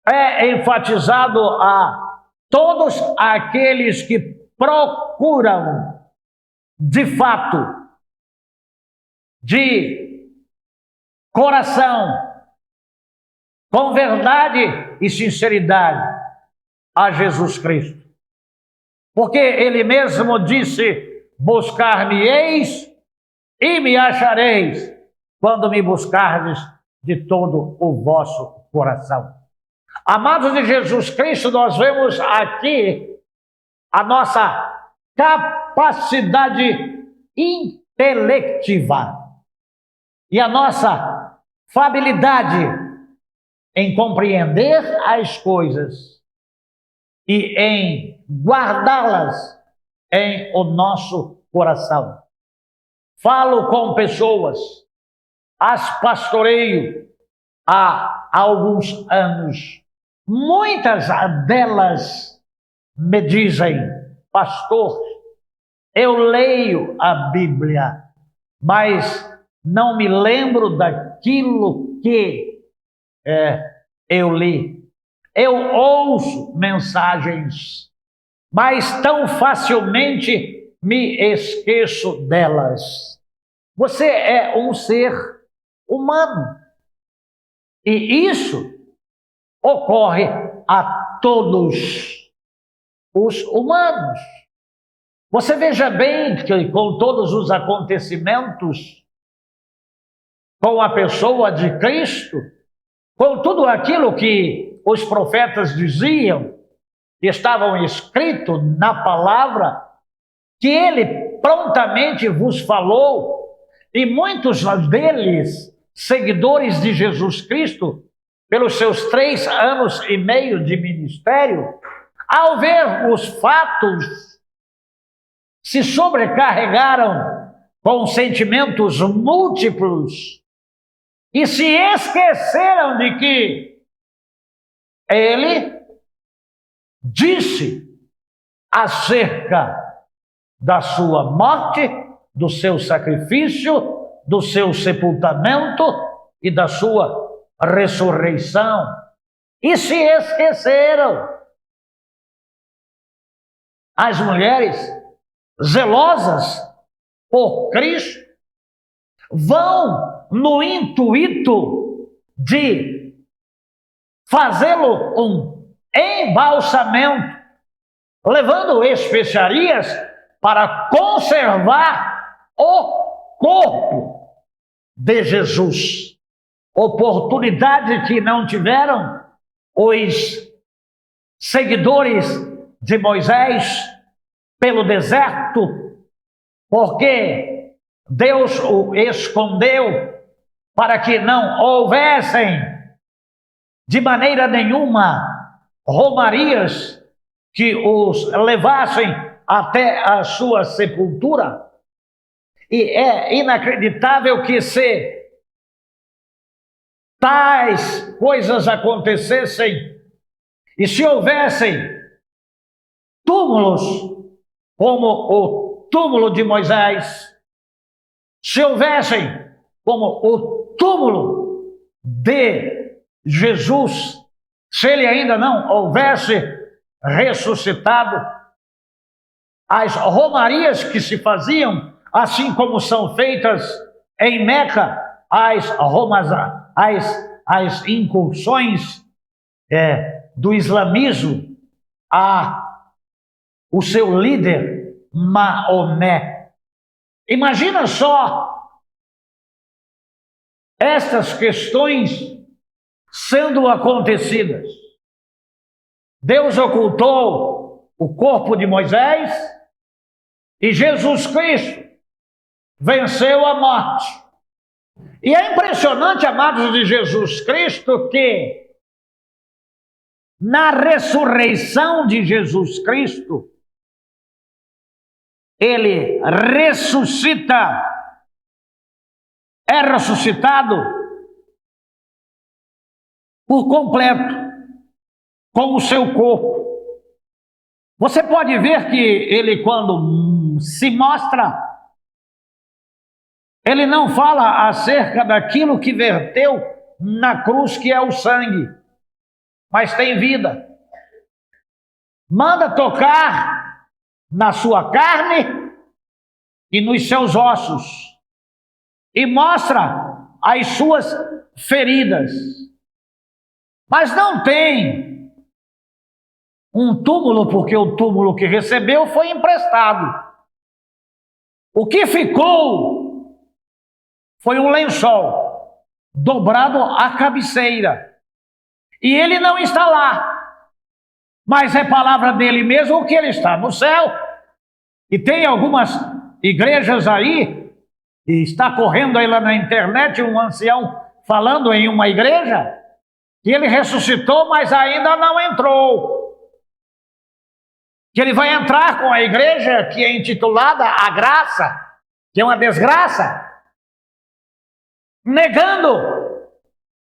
é enfatizado a todos aqueles que procuram, de fato, de coração, com verdade e sinceridade, a Jesus Cristo. Porque ele mesmo disse: buscar-me-eis e me achareis, quando me buscardes de todo o vosso coração. Amados de Jesus Cristo, nós vemos aqui a nossa capacidade intelectiva e a nossa fabilidade em compreender as coisas e em guardá-las em o nosso coração. Falo com pessoas, as pastoreio há alguns anos. Muitas delas me dizem: pastor, eu leio a Bíblia, mas não me lembro daquilo que eu li. Eu ouço mensagens, mas tão facilmente me esqueço delas. Você é um ser humano. E isso ocorre a todos os humanos. Você veja bem que com todos os acontecimentos, com a pessoa de Cristo, com tudo aquilo que os profetas diziam, que estavam escritos na palavra, que ele prontamente vos falou, e muitos deles, seguidores de Jesus Cristo, pelos seus 3 anos e meio de ministério, ao ver os fatos, se sobrecarregaram com sentimentos múltiplos e se esqueceram de que ele disse acerca da sua morte, do seu sacrifício, do seu sepultamento e da sua ressurreição. E se esqueceram. As mulheres zelosas por Cristo vão no intuito de fazê-lo um embalsamento, levando especiarias para conservar o corpo de Jesus. Oportunidade que não tiveram os seguidores de Moisés pelo deserto, porque Deus o escondeu para que não houvessem de maneira nenhuma romarias que os levassem até a sua sepultura. E é inacreditável que se tais coisas acontecessem e se houvessem túmulos como o túmulo de Moisés, se houvessem como o túmulo de Jesus, se ele ainda não houvesse ressuscitado, as romarias que se faziam, assim como são feitas em Meca, as incursões do islamismo o seu líder Maomé. Imagina só estas questões sendo acontecidas. Deus ocultou o corpo de Moisés e Jesus Cristo venceu a morte. E é impressionante, amados de Jesus Cristo, que na ressurreição de Jesus Cristo, ele ressuscita, é ressuscitado por completo com o seu corpo. Você pode ver que ele, quando se mostra, ele não fala acerca daquilo que verteu na cruz, que é o sangue, mas tem vida. Manda tocar na sua carne e nos seus ossos, e mostra as suas feridas. Mas não tem um túmulo, porque o túmulo que recebeu foi emprestado. O que ficou foi um lençol dobrado à cabeceira. E ele não está lá, mas é palavra dele mesmo que ele está no céu. E tem algumas igrejas aí, e está correndo aí lá na internet um ancião falando em uma igreja, que ele ressuscitou, mas ainda não entrou. Que ele vai entrar com a igreja que é intitulada A Graça, que é uma desgraça, negando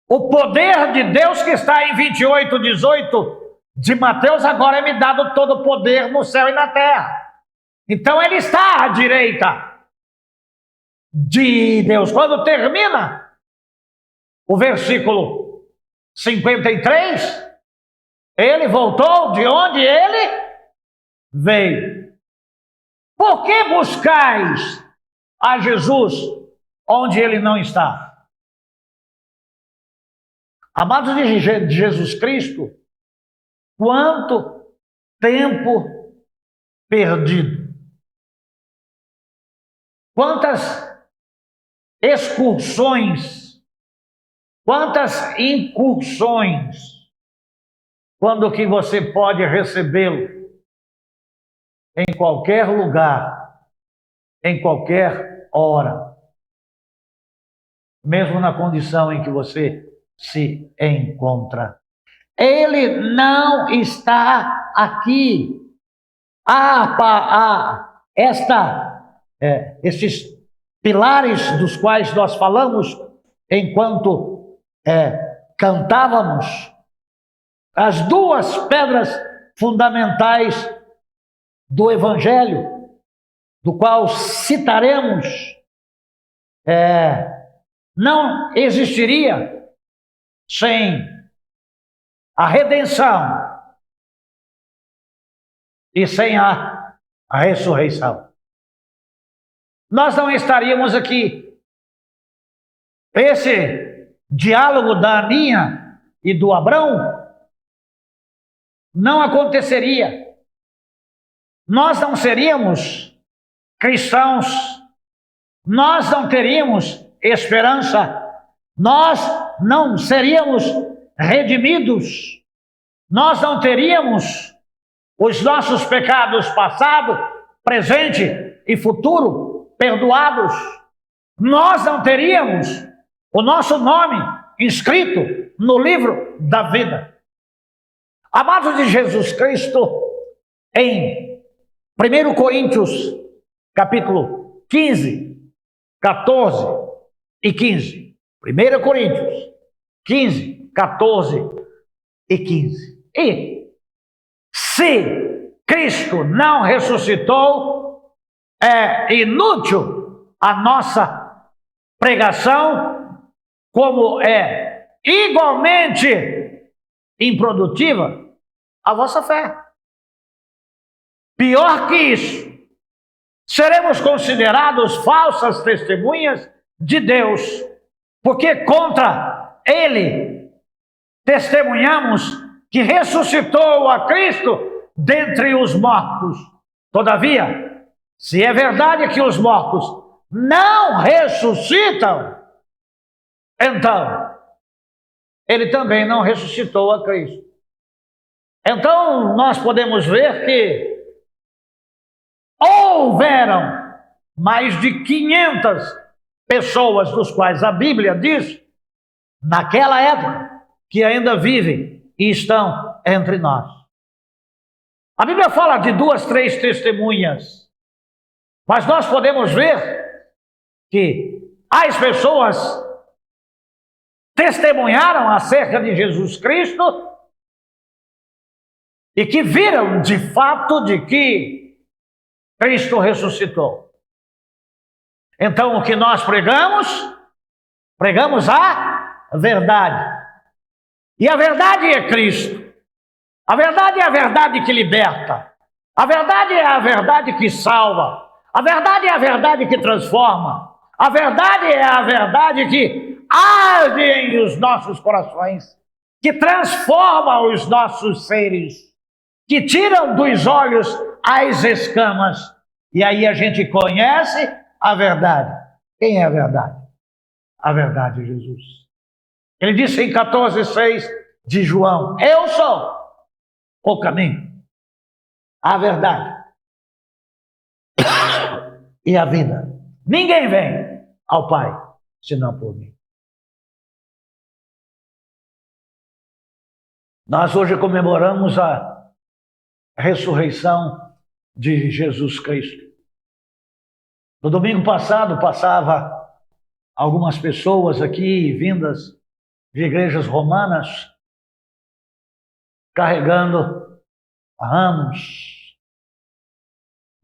o poder de Deus que está em 28:18 de Mateus. Agora é me dado todo o poder no céu e na terra. Então ele está à direita de Deus. Quando termina o versículo 53, ele voltou de onde ele veio. Por que buscais a Jesus onde ele não está? Amados de Jesus Cristo, quanto tempo perdido. Quantas excursões, quantas incursões, quando que você pode recebê-lo em qualquer lugar, em qualquer hora, mesmo na condição em que você se encontra. Ele não está aqui. Esses pilares dos quais nós falamos enquanto cantávamos, as duas pedras fundamentais do Evangelho, do qual citaremos, não existiria sem a redenção e sem a ressurreição. Nós não estaríamos aqui. Esse diálogo da Aninha e do Abrão não aconteceria. Nós não seríamos cristãos, nós não teríamos esperança, nós não seríamos redimidos, nós não teríamos os nossos pecados passado, presente e futuro perdoados, nós não teríamos o nosso nome inscrito no livro da vida. Amados de Jesus Cristo, em 1 Coríntios, capítulo 15, 14 e 15. 1 Coríntios 15, 14 e 15. E se Cristo não ressuscitou, é inútil a nossa pregação, como é igualmente improdutiva a vossa fé. Pior que isso, seremos considerados falsas testemunhas de Deus, porque contra ele testemunhamos que ressuscitou a Cristo dentre os mortos. Todavia, se é verdade que os mortos não ressuscitam, então ele também não ressuscitou a Cristo. Então nós podemos ver que houveram mais de 500 pessoas, dos quais a Bíblia diz, naquela época, que ainda vivem e estão entre nós. A Bíblia fala de 2, 3 testemunhas, mas nós podemos ver que as pessoas testemunharam acerca de Jesus Cristo e que viram de fato de que Cristo ressuscitou. Então, o que nós pregamos? Pregamos a verdade. E a verdade é Cristo. A verdade é a verdade que liberta. A verdade é a verdade que salva. A verdade é a verdade que transforma. A verdade é a verdade que arde em os nossos corações, que transforma os nossos seres, que tiram dos olhos as escamas. E aí a gente conhece a verdade. Quem é a verdade? A verdade é Jesus. Ele disse em 14:6 de João: eu sou o caminho, a verdade e a vida. Ninguém vem ao Pai senão por mim. Nós hoje comemoramos a ressurreição de Jesus Cristo. No domingo passado, passava algumas pessoas aqui, vindas de igrejas romanas, carregando ramos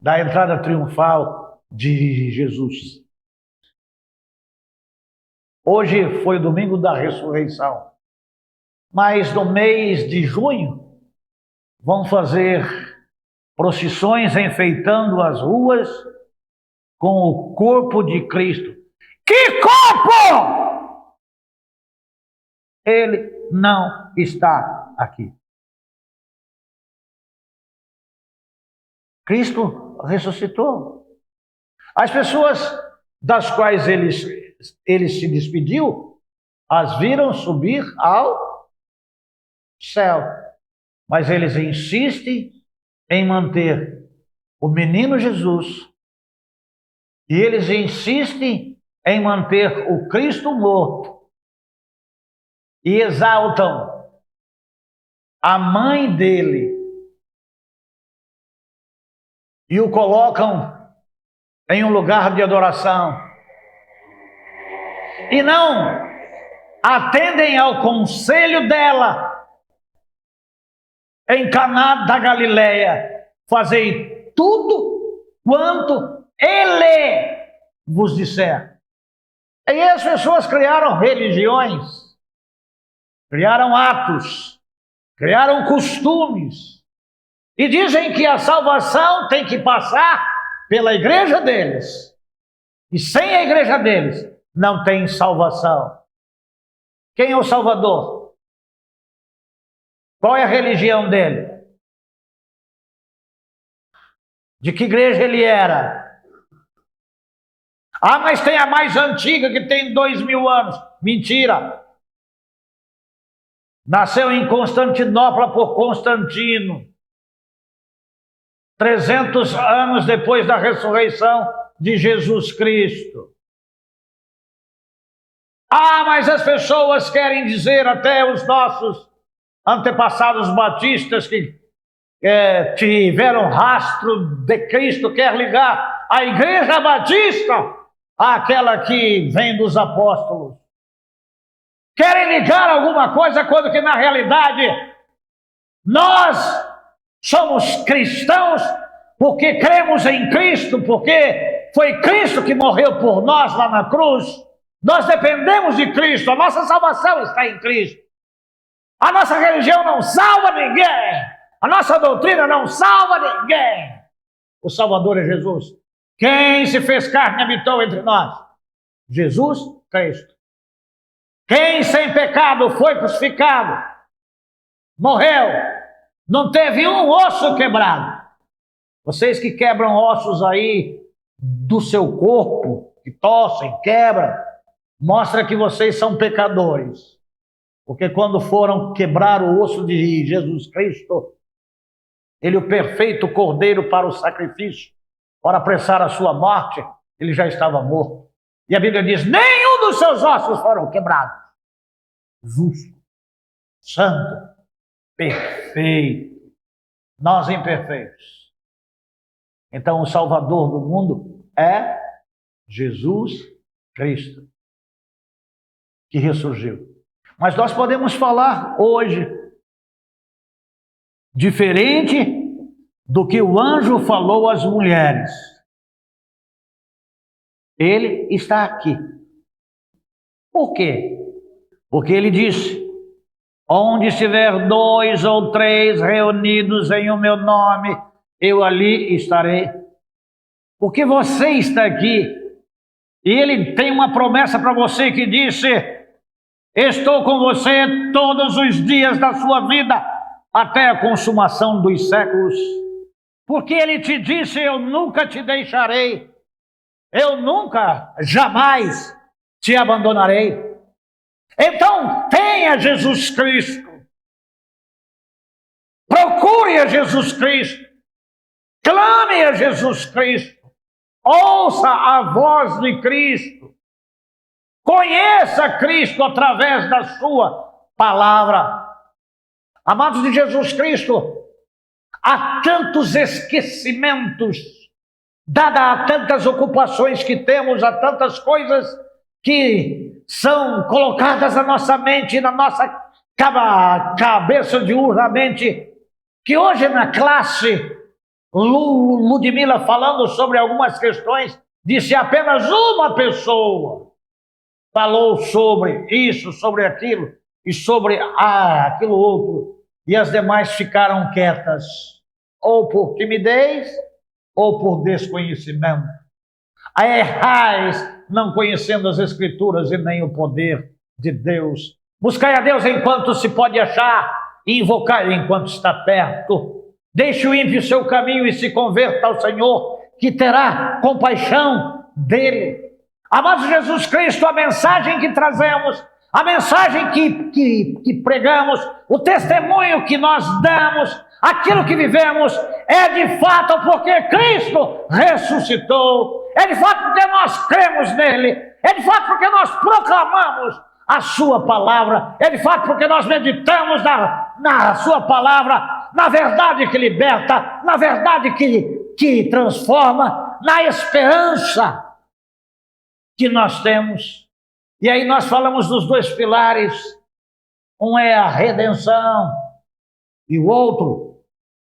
da entrada triunfal de Jesus. Hoje foi o domingo da ressurreição, mas no mês de junho vão fazer procissões enfeitando as ruas com o corpo de Cristo. Que corpo? Ele não está aqui. Cristo ressuscitou. As pessoas das quais ele se despediu, as viram subir ao céu. Mas eles insistem em manter o menino Jesus. E eles insistem em manter o Cristo morto. E exaltam a mãe dele. E o colocam em um lugar de adoração. E não atendem ao conselho dela. Em Caná da Galileia, fazei tudo quanto ele vos disser. E as pessoas criaram religiões, criaram atos, criaram costumes, e dizem que a salvação tem que passar pela igreja deles. E sem a igreja deles, não tem salvação. Quem é o Salvador? Qual é a religião dele? De que igreja ele era? Ah, mas tem a mais antiga que tem 2000 anos. Mentira! Nasceu em Constantinopla por Constantino. 300 anos depois da ressurreição de Jesus Cristo. Ah, mas as pessoas querem dizer, até os nossos antepassados batistas que tiveram rastro de Cristo, quer ligar a igreja batista àquela que vem dos apóstolos. Querem ligar alguma coisa quando que na realidade nós somos cristãos porque cremos em Cristo, porque foi Cristo que morreu por nós lá na cruz. Nós dependemos de Cristo, a nossa salvação está em Cristo. A nossa religião não salva ninguém. A nossa doutrina não salva ninguém. O Salvador é Jesus. Quem se fez carne e habitou entre nós? Jesus Cristo. Quem sem pecado foi crucificado, morreu, não teve um osso quebrado. Vocês que quebram ossos aí do seu corpo, que tossem, quebram, mostra que vocês são pecadores. Porque quando foram quebrar o osso de Jesus Cristo, ele, o perfeito cordeiro para o sacrifício, para apressar a sua morte, ele já estava morto. E a Bíblia diz, nenhum dos seus ossos foram quebrados. Justo, santo, perfeito. Nós imperfeitos. Então o Salvador do mundo é Jesus Cristo, que ressurgiu. Mas nós podemos falar hoje, diferente do que o anjo falou às mulheres. Ele está aqui. Por quê? Porque ele disse: onde estiver 2 ou 3 reunidos em o meu nome, eu ali estarei. Porque você está aqui. E ele tem uma promessa para você que disse: estou com você todos os dias da sua vida, até a consumação dos séculos. Porque ele te disse: eu nunca te deixarei. Eu nunca, jamais te abandonarei. Então, tenha Jesus Cristo. Procure a Jesus Cristo. Clame a Jesus Cristo. Ouça a voz de Cristo. Conheça Cristo através da sua palavra. Amados de Jesus Cristo, há tantos esquecimentos, dada a tantas ocupações que temos, há tantas coisas que são colocadas na nossa mente, na nossa cabeça diurnamente, que hoje na classe, Ludmila falando sobre algumas questões, disse apenas uma pessoa falou sobre isso, sobre aquilo e sobre aquilo outro, e as demais ficaram quietas, ou por timidez, ou por desconhecimento. Errais, não conhecendo as Escrituras e nem o poder de Deus. Buscai a Deus enquanto se pode achar, e invocai enquanto está perto. Deixe o ímpio seu caminho e se converta ao Senhor, que terá compaixão dele. Amados Jesus Cristo, a mensagem que trazemos, a mensagem que pregamos, o testemunho que nós damos, aquilo que vivemos, é de fato porque Cristo ressuscitou, é de fato porque nós cremos nele, é de fato porque nós proclamamos a sua palavra, é de fato porque nós meditamos na sua palavra, na verdade que liberta, na verdade que transforma, na esperança que nós temos. E aí nós falamos dos 2 pilares, um é a redenção e o outro,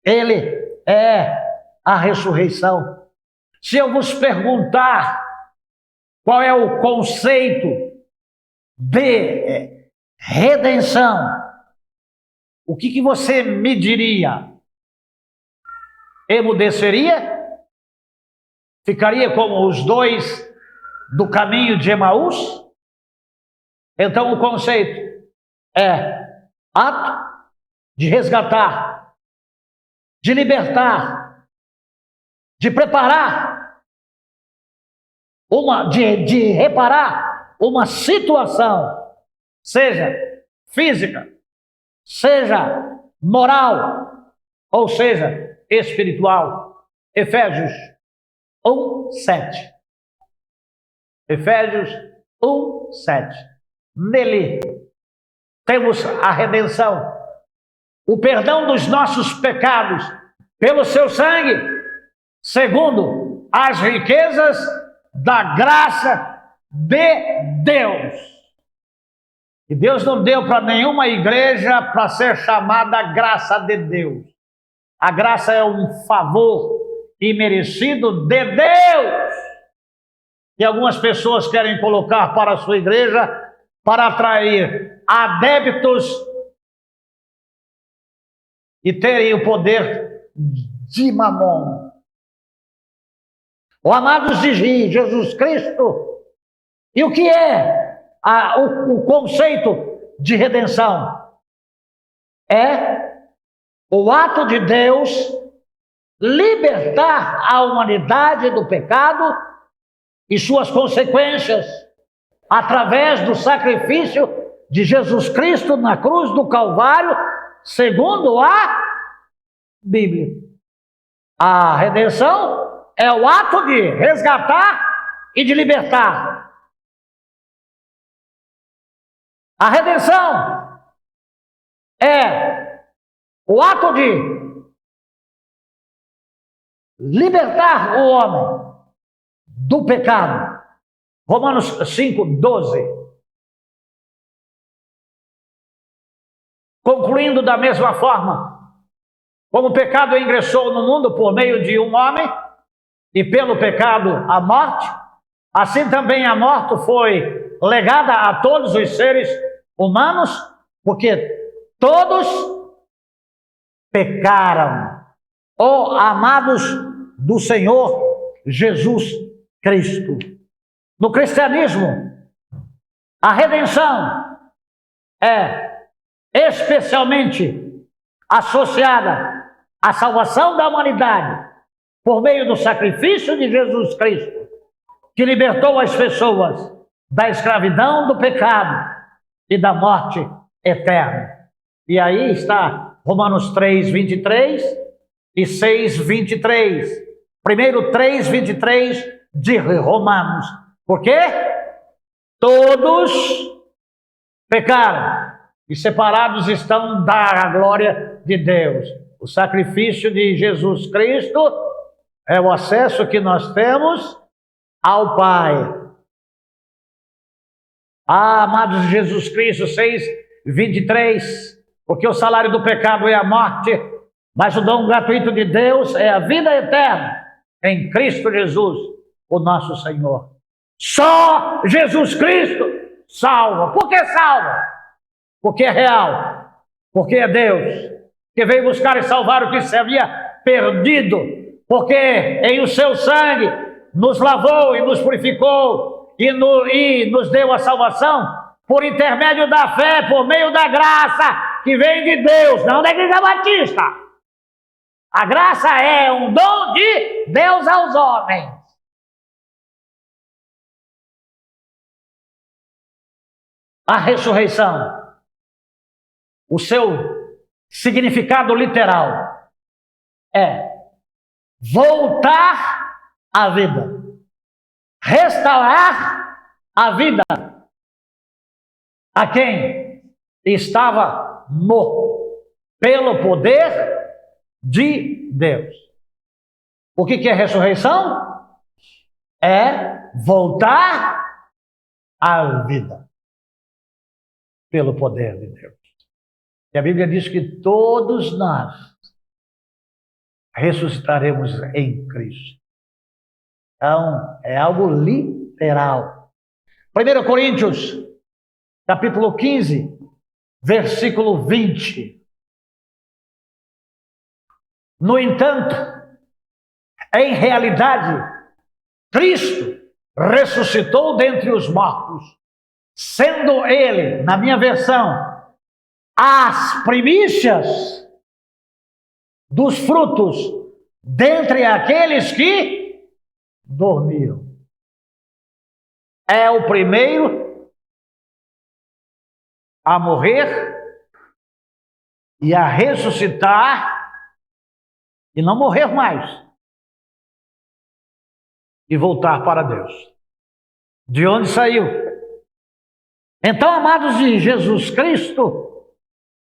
ele é a ressurreição. Se eu vos perguntar qual é o conceito de redenção, o que você me diria? Emudeceria? Ficaria como os 2 do caminho de Emaús? Então o conceito é ato de resgatar, de libertar, de preparar, de reparar uma situação, seja física, seja moral, ou seja espiritual. Efésios 1:7. Efésios 1:7. Nele temos a redenção, o perdão dos nossos pecados, pelo seu sangue, segundo as riquezas da graça de Deus. E Deus não deu para nenhuma igreja para ser chamada graça de Deus. A graça é um favor imerecido de Deus. E algumas pessoas querem colocar para a sua igreja para atrair adeptos e terem o poder de Mamon. Amados de Jesus Cristo, e o que é o conceito de redenção? É o ato de Deus libertar a humanidade do pecado e suas consequências, através do sacrifício de Jesus Cristo na cruz do Calvário, segundo a Bíblia. A redenção é o ato de resgatar e de libertar. A redenção é o ato de libertar o homem do pecado. Romanos 5:12. concluindo da mesma forma, como o pecado ingressou no mundo por meio de um homem, e pelo pecado a morte, assim também a morte foi legada a todos os seres humanos, porque todos pecaram. Oh, amados do Senhor Jesus Cristo. No cristianismo, a redenção é especialmente associada à salvação da humanidade por meio do sacrifício de Jesus Cristo, que libertou as pessoas da escravidão do pecado e da morte eterna. E aí está Romanos 3:23 e 6:23. Primeiro 3:23 de Romanos. Por quê? Todos pecaram e separados estão da glória de Deus. O sacrifício de Jesus Cristo é o acesso que nós temos ao Pai. Amados de Jesus Cristo, 6:23, porque o salário do pecado é a morte, mas o dom gratuito de Deus é a vida eterna em Cristo Jesus, o nosso Senhor. Só Jesus Cristo salva. Por que salva? Porque é real, porque é Deus, que veio buscar e salvar o que se havia perdido, porque em o seu sangue nos lavou e nos purificou e nos deu a salvação por intermédio da fé, por meio da graça que vem de Deus, não da Igreja Batista. A graça é um dom de Deus aos homens. A ressurreição, o seu significado literal é voltar à vida, restaurar a vida a quem estava morto pelo poder de Deus. O que é ressurreição? É voltar à vida pelo poder de Deus. E a Bíblia diz que todos nós ressuscitaremos em Cristo. Então, é algo literal. 1 Coríntios, capítulo 15, versículo 20. No entanto, em realidade, Cristo ressuscitou dentre os mortos, sendo Ele, na minha versão, as primícias dos frutos dentre aqueles que dormiram. É o primeiro a morrer e a ressuscitar e não morrer mais e voltar para Deus, de onde saiu. Então, amados de Jesus Cristo,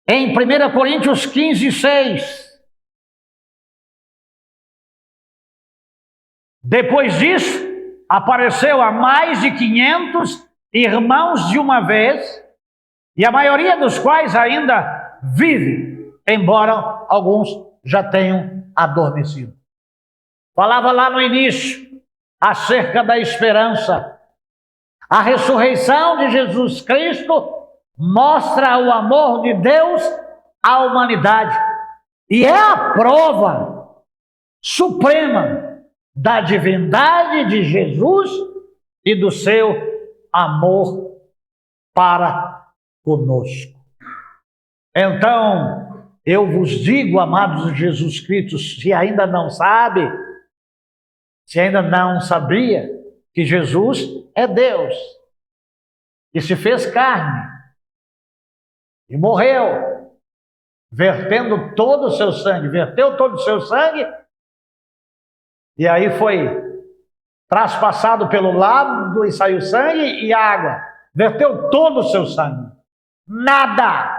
em 1 Coríntios 15, 6, depois disso, apareceu a mais de 500 irmãos de uma vez, e a maioria dos quais ainda vive, embora alguns já tenham adormecido. Falava lá no início acerca da esperança. A ressurreição de Jesus Cristo mostra o amor de Deus à humanidade e é a prova suprema da divindade de Jesus e do seu amor para conosco. Então, eu vos digo, amados de Jesus Cristo, se ainda não sabe, se ainda não sabia, que Jesus é Deus, que se fez carne e morreu, vertendo todo o seu sangue, verteu todo o seu sangue, e aí foi traspassado pelo lado e saiu sangue e água, verteu todo o seu sangue, nada,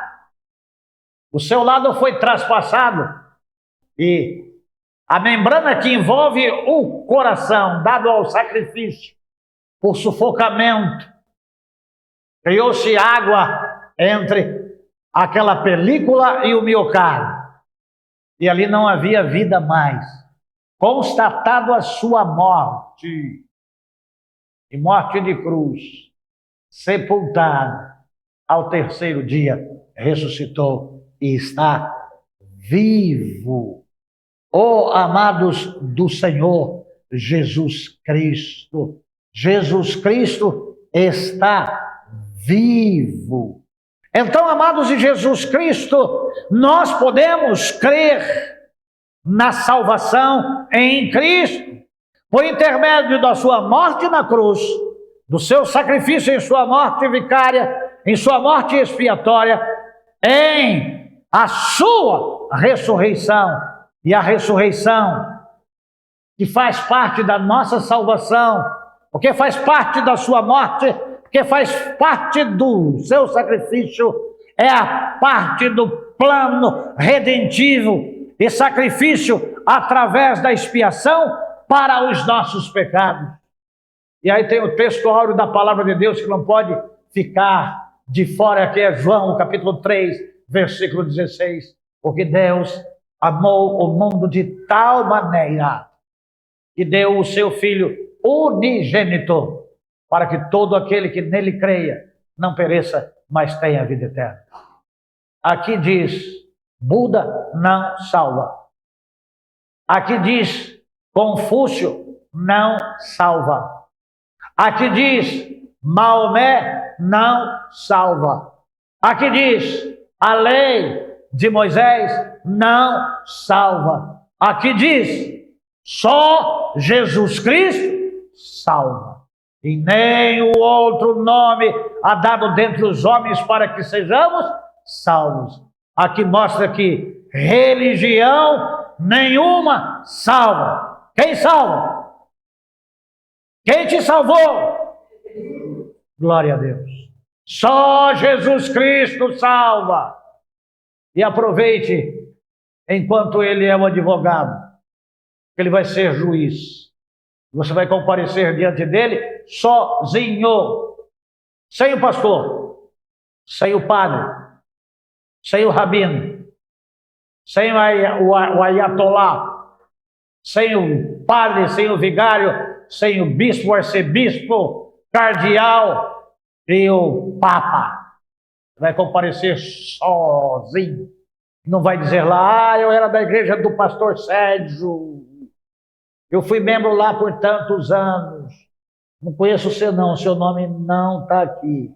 o seu lado foi traspassado e a membrana que envolve o coração, dado ao sacrifício, por sufocamento, criou-se água entre aquela película e o miocárdio. E ali não havia vida mais. Constatado a sua morte, e morte de cruz, sepultado, ao terceiro dia ressuscitou e está vivo. Oh, amados do Senhor Jesus Cristo, Jesus Cristo está vivo. Então, amados de Jesus Cristo, nós podemos crer na salvação em Cristo, por intermédio da sua morte na cruz, do seu sacrifício em sua morte vicária, em sua morte expiatória, em a sua ressurreição. E a ressurreição, que faz parte da nossa salvação, porque faz parte da sua morte, porque faz parte do seu sacrifício, é a parte do plano redentivo e sacrifício através da expiação para os nossos pecados. E aí tem o texto áureo da palavra de Deus que não pode ficar de fora, que é João, capítulo 3, versículo 16. Porque Deus amou o mundo de tal maneira que deu o seu Filho unigênito, para que todo aquele que nele creia não pereça, mas tenha vida eterna. Aqui diz, Buda não salva. Aqui diz, Confúcio não salva. Aqui diz, Maomé não salva. Aqui diz, a lei de Moisés não salva. Aqui diz, só Jesus Cristo salva. E nem o outro nome há dado dentre os homens para que sejamos salvos. Aqui mostra que religião nenhuma salva. Quem salva? Quem te salvou? Glória a Deus. Só Jesus Cristo salva. E aproveite enquanto ele é o advogado, ele vai ser juiz. Você vai comparecer diante dele sozinho, sem o pastor, sem o padre, sem o rabino, sem o ayatolá, sem o padre, sem o vigário, sem o bispo, o arcebispo, cardeal e o papa. Vai comparecer sozinho. Não vai dizer lá, eu era da igreja do pastor Sérgio, eu fui membro lá por tantos anos. Não conheço você não, seu nome não está aqui.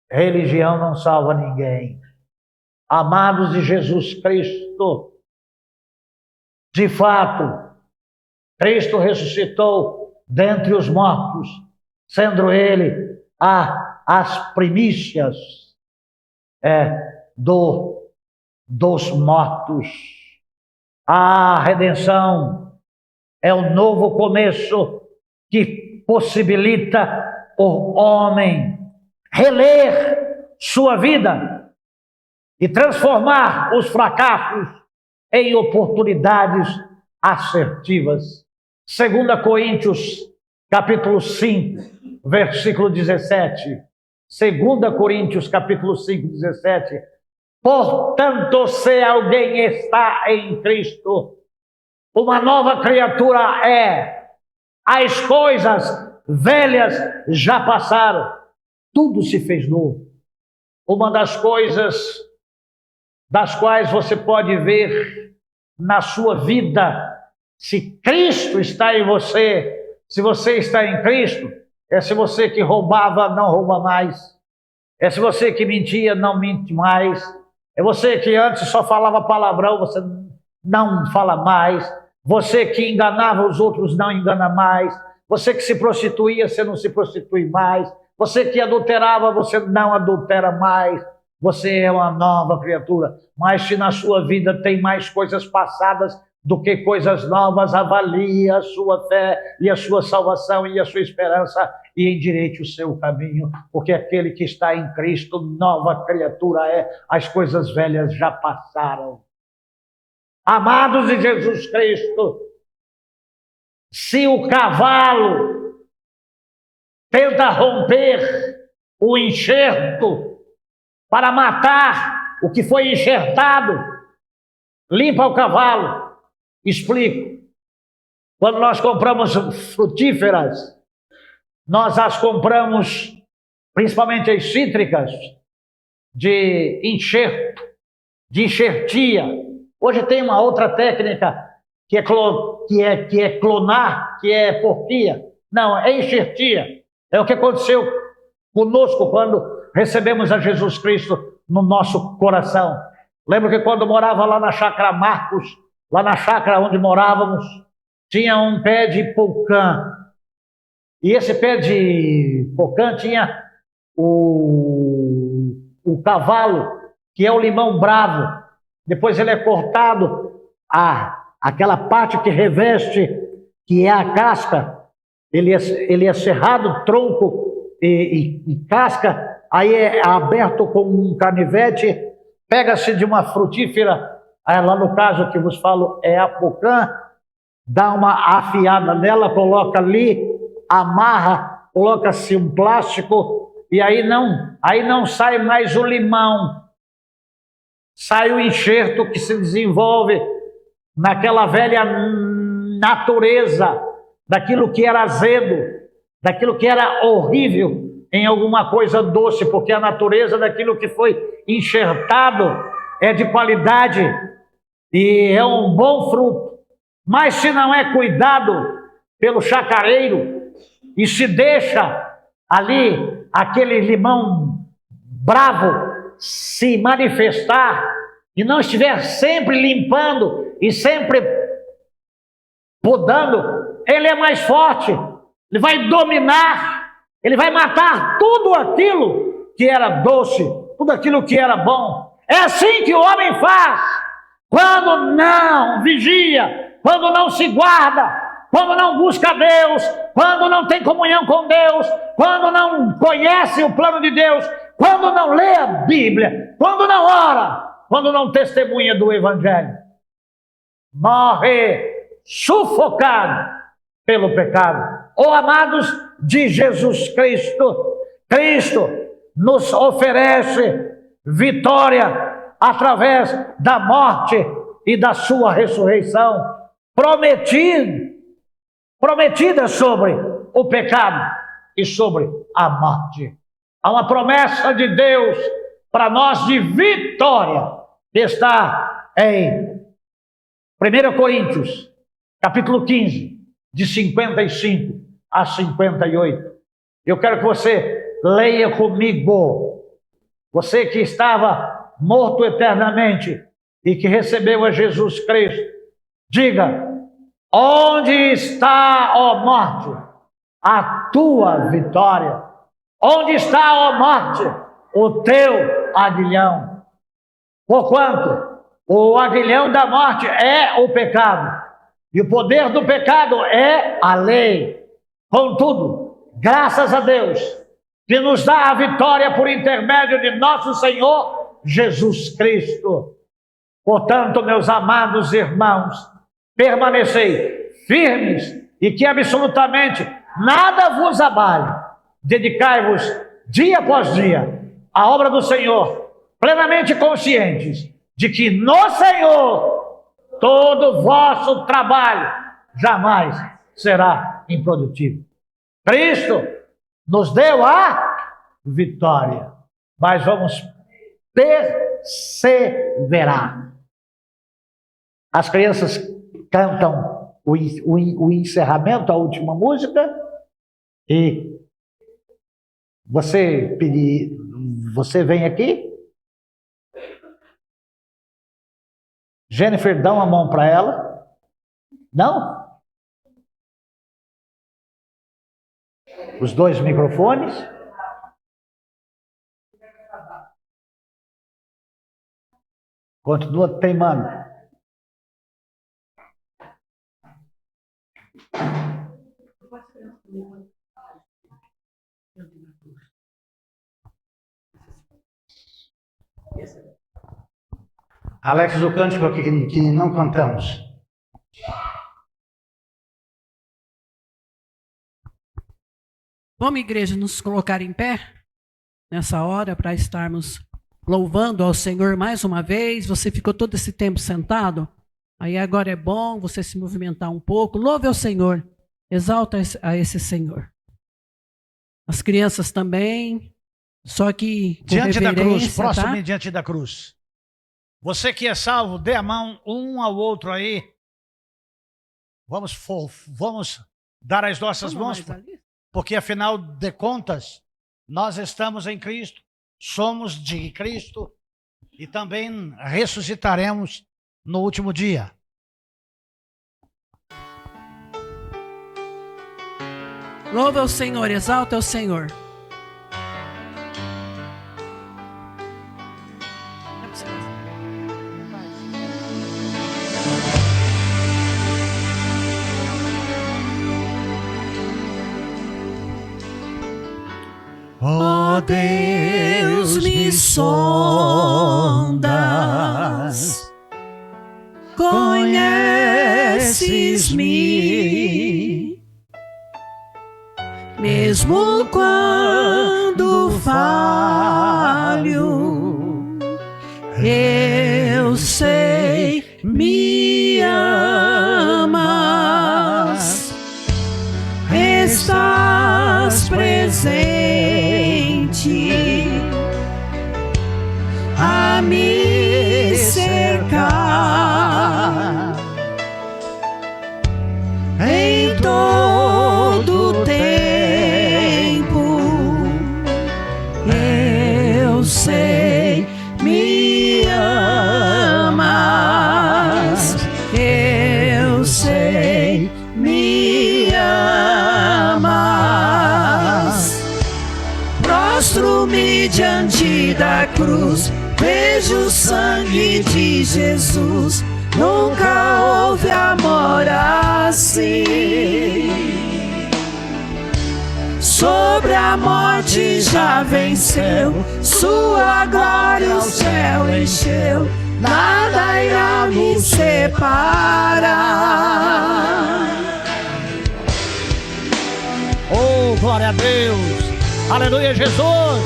Religião não salva ninguém. Amados de Jesus Cristo, de fato, Cristo ressuscitou dentre os mortos, sendo ele as primícias dos mortos. A redenção é o novo começo que possibilita o homem reler sua vida e transformar os fracassos em oportunidades assertivas. 2 Coríntios, capítulo 5, versículo 17. 2 Coríntios, capítulo 5, 17. Portanto, se alguém está em Cristo, uma nova criatura é. As coisas velhas já passaram, tudo se fez novo. Uma das coisas das quais você pode ver na sua vida, se Cristo está em você, se você está em Cristo, é se você que roubava, não rouba mais. É se você que mentia, não mente mais. É você que antes só falava palavrão, você não fala mais. Você que enganava os outros, não engana mais. Você que se prostituía, você não se prostitui mais. Você que adulterava, você não adultera mais. Você é uma nova criatura. Mas se na sua vida tem mais coisas passadas do que coisas novas, avalie a sua fé e a sua salvação e a sua esperança e endireite o seu caminho, porque aquele que está em Cristo, nova criatura é, as coisas velhas já passaram. Amados de Jesus Cristo, se o cavalo tenta romper o enxerto para matar o que foi enxertado, limpa o cavalo. Explico. Quando nós compramos frutíferas, nós as compramos, principalmente as cítricas, de enxerto, de enxertia. Hoje tem uma outra técnica que é clonar, que é porquia. Não, é enxertia. É o que aconteceu conosco quando recebemos a Jesus Cristo no nosso coração. Lembro que quando morava lá na Chácara Marcos, lá na chácara onde morávamos, tinha um pé de pocã. E esse pé de pocã tinha o cavalo, que é o limão bravo. Depois ele é cortado, aquela parte que reveste, que é a casca, ele é cerrado, tronco e casca, aí é aberto com um canivete, pega-se de uma frutífera, lá no caso que vos falo é a pocã, dá uma afiada nela, coloca ali, amarra, coloca-se um plástico, e aí não sai mais o limão, sai o enxerto que se desenvolve naquela velha natureza, daquilo que era azedo, daquilo que era horrível, em alguma coisa doce, porque a natureza daquilo que foi enxertado é de qualidade e é um bom fruto. Mas se não é cuidado pelo chacareiro e se deixa ali aquele limão bravo se manifestar e não estiver sempre limpando e sempre podando, ele é mais forte, ele vai dominar, ele vai matar tudo aquilo que era doce, tudo aquilo que era bom. É assim que o homem faz quando não vigia, quando não se guarda, quando não busca Deus, quando não tem comunhão com Deus, quando não conhece o plano de Deus, quando não lê a Bíblia, quando não ora, quando não testemunha do Evangelho. Morre sufocado pelo pecado. Oh, amados de Jesus Cristo, Cristo nos oferece vitória através da morte e da sua ressurreição, prometida sobre o pecado e sobre a morte. Há uma promessa de Deus para nós de vitória, que está em 1 Coríntios, capítulo 15, de 55 a 58. Eu quero que você leia comigo. Você que estava morto eternamente e que recebeu a Jesus Cristo, diga: onde está, ó morte, a tua vitória? Onde está, ó morte, o teu aguilhão? Porquanto o aguilhão da morte é o pecado, e o poder do pecado é a lei. Contudo, graças a Deus, que nos dá a vitória por intermédio de nosso Senhor Jesus Cristo. Portanto, meus amados irmãos, permanecei firmes e que absolutamente nada vos abale. Dedicai-vos dia após dia à obra do Senhor, plenamente conscientes de que no Senhor todo vosso trabalho jamais será improdutivo. Cristo nos deu a vitória, mas vamos perseverar. As crianças cantam o encerramento, a última música, e você vem aqui. Jennifer, dá uma mão para ela. Não? Os dois microfones. Continua teimando. Alex, o cântico aqui que não cantamos. Vamos, igreja, nos colocar em pé nessa hora para estarmos louvando ao Senhor mais uma vez. Você ficou todo esse tempo sentado? Aí agora é bom você se movimentar um pouco. Louve ao Senhor. Exalta a esse Senhor. As crianças também. Só que com diante da cruz, próximo tá? diante da cruz. Você que é salvo, dê a mão um ao outro aí. Vamos dar as nossas mãos, porque afinal de contas, nós estamos em Cristo, somos de Cristo e também ressuscitaremos no último dia. Louve ao Senhor, exalta ao Senhor. Ó Deus, me sondas, conheces-me, mesmo quando falho, eu sei, me amas, estás presente a me cercar em todo tempo. Eu sei, me amas, eu sei, me amas. Prostro-me diante da cruz, vejo o sangue de Jesus. Nunca houve amor assim. Sobre a morte já venceu, sua glória o céu encheu. Nada irá me separar. Oh, glória a Deus! Aleluia, Jesus!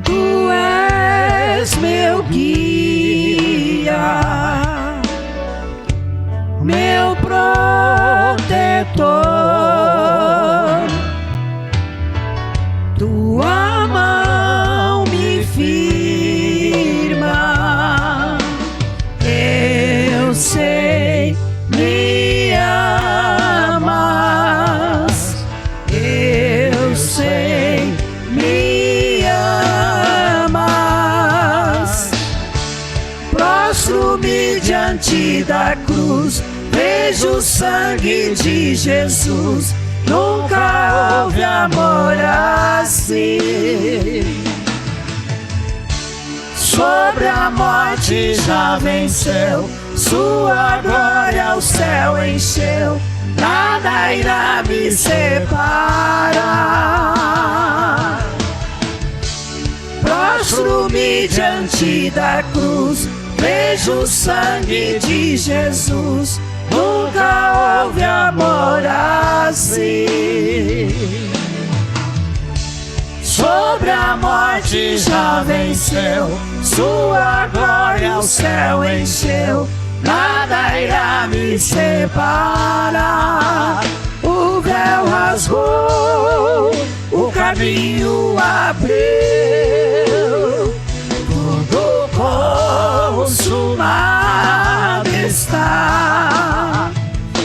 Tu és meu guia, meu protetor. Tua mão me firma, eu sei, me amas, eu sei, me amas. Prostro-me diante da cruz, vejo o sangue de Jesus. Nunca houve amor assim. Sobre a morte já venceu, sua glória o céu encheu. Nada irá me separar. Prostro-me diante da cruz, vejo o sangue de Jesus. Nunca houve amor assim. Sobre a morte já venceu, sua glória o céu encheu. Nada irá me separar. O véu rasgou, o caminho abriu, tudo consumado está.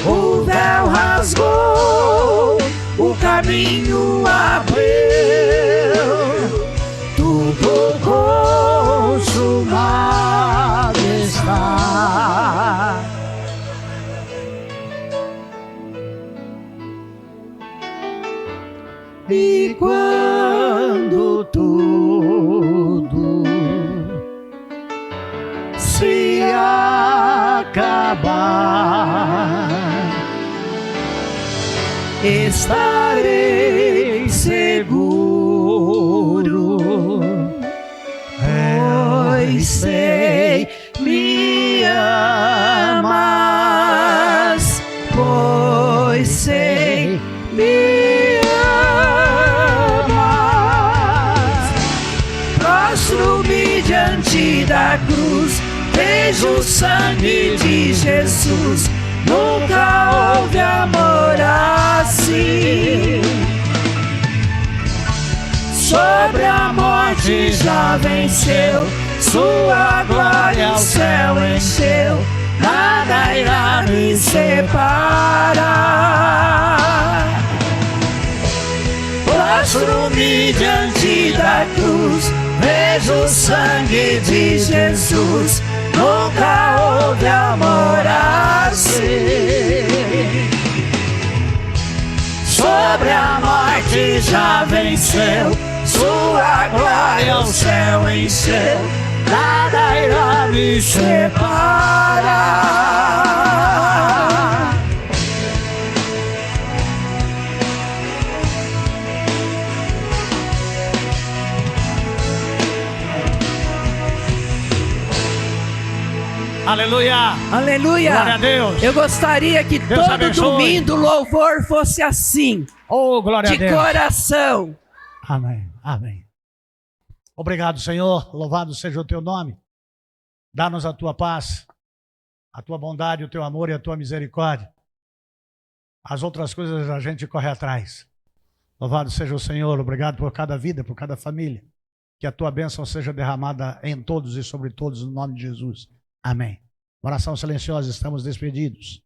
O véu rasgou, o caminho abriu, tudo consumado está. E quando tudo se acabar, estarei seguro, pois sei, me amas, pois da cruz, vejo o sangue de Jesus. Nunca houve amor assim. Sobre a morte já venceu, sua glória o céu encheu. Nada irá me separar. Prostro-me diante da cruz, vejo o sangue de Jesus. Nunca houve amor assim. Sobre a morte já venceu, sua glória o céu encheu. Nada irá me separar. Aleluia! Aleluia! Glória a Deus! Eu gostaria que Deus todo abençoe. domingo o louvor fosse assim, Oh, glória a de Deus! coração. Amém, amém. Obrigado, Senhor. Louvado seja o teu nome. Dá-nos a tua paz, a tua bondade, o teu amor e a tua misericórdia. As outras coisas a gente corre atrás. Louvado seja o Senhor. Obrigado por cada vida, por cada família. Que a tua bênção seja derramada em todos e sobre todos, no nome de Jesus. Amém. Oração silenciosa, estamos despedidos.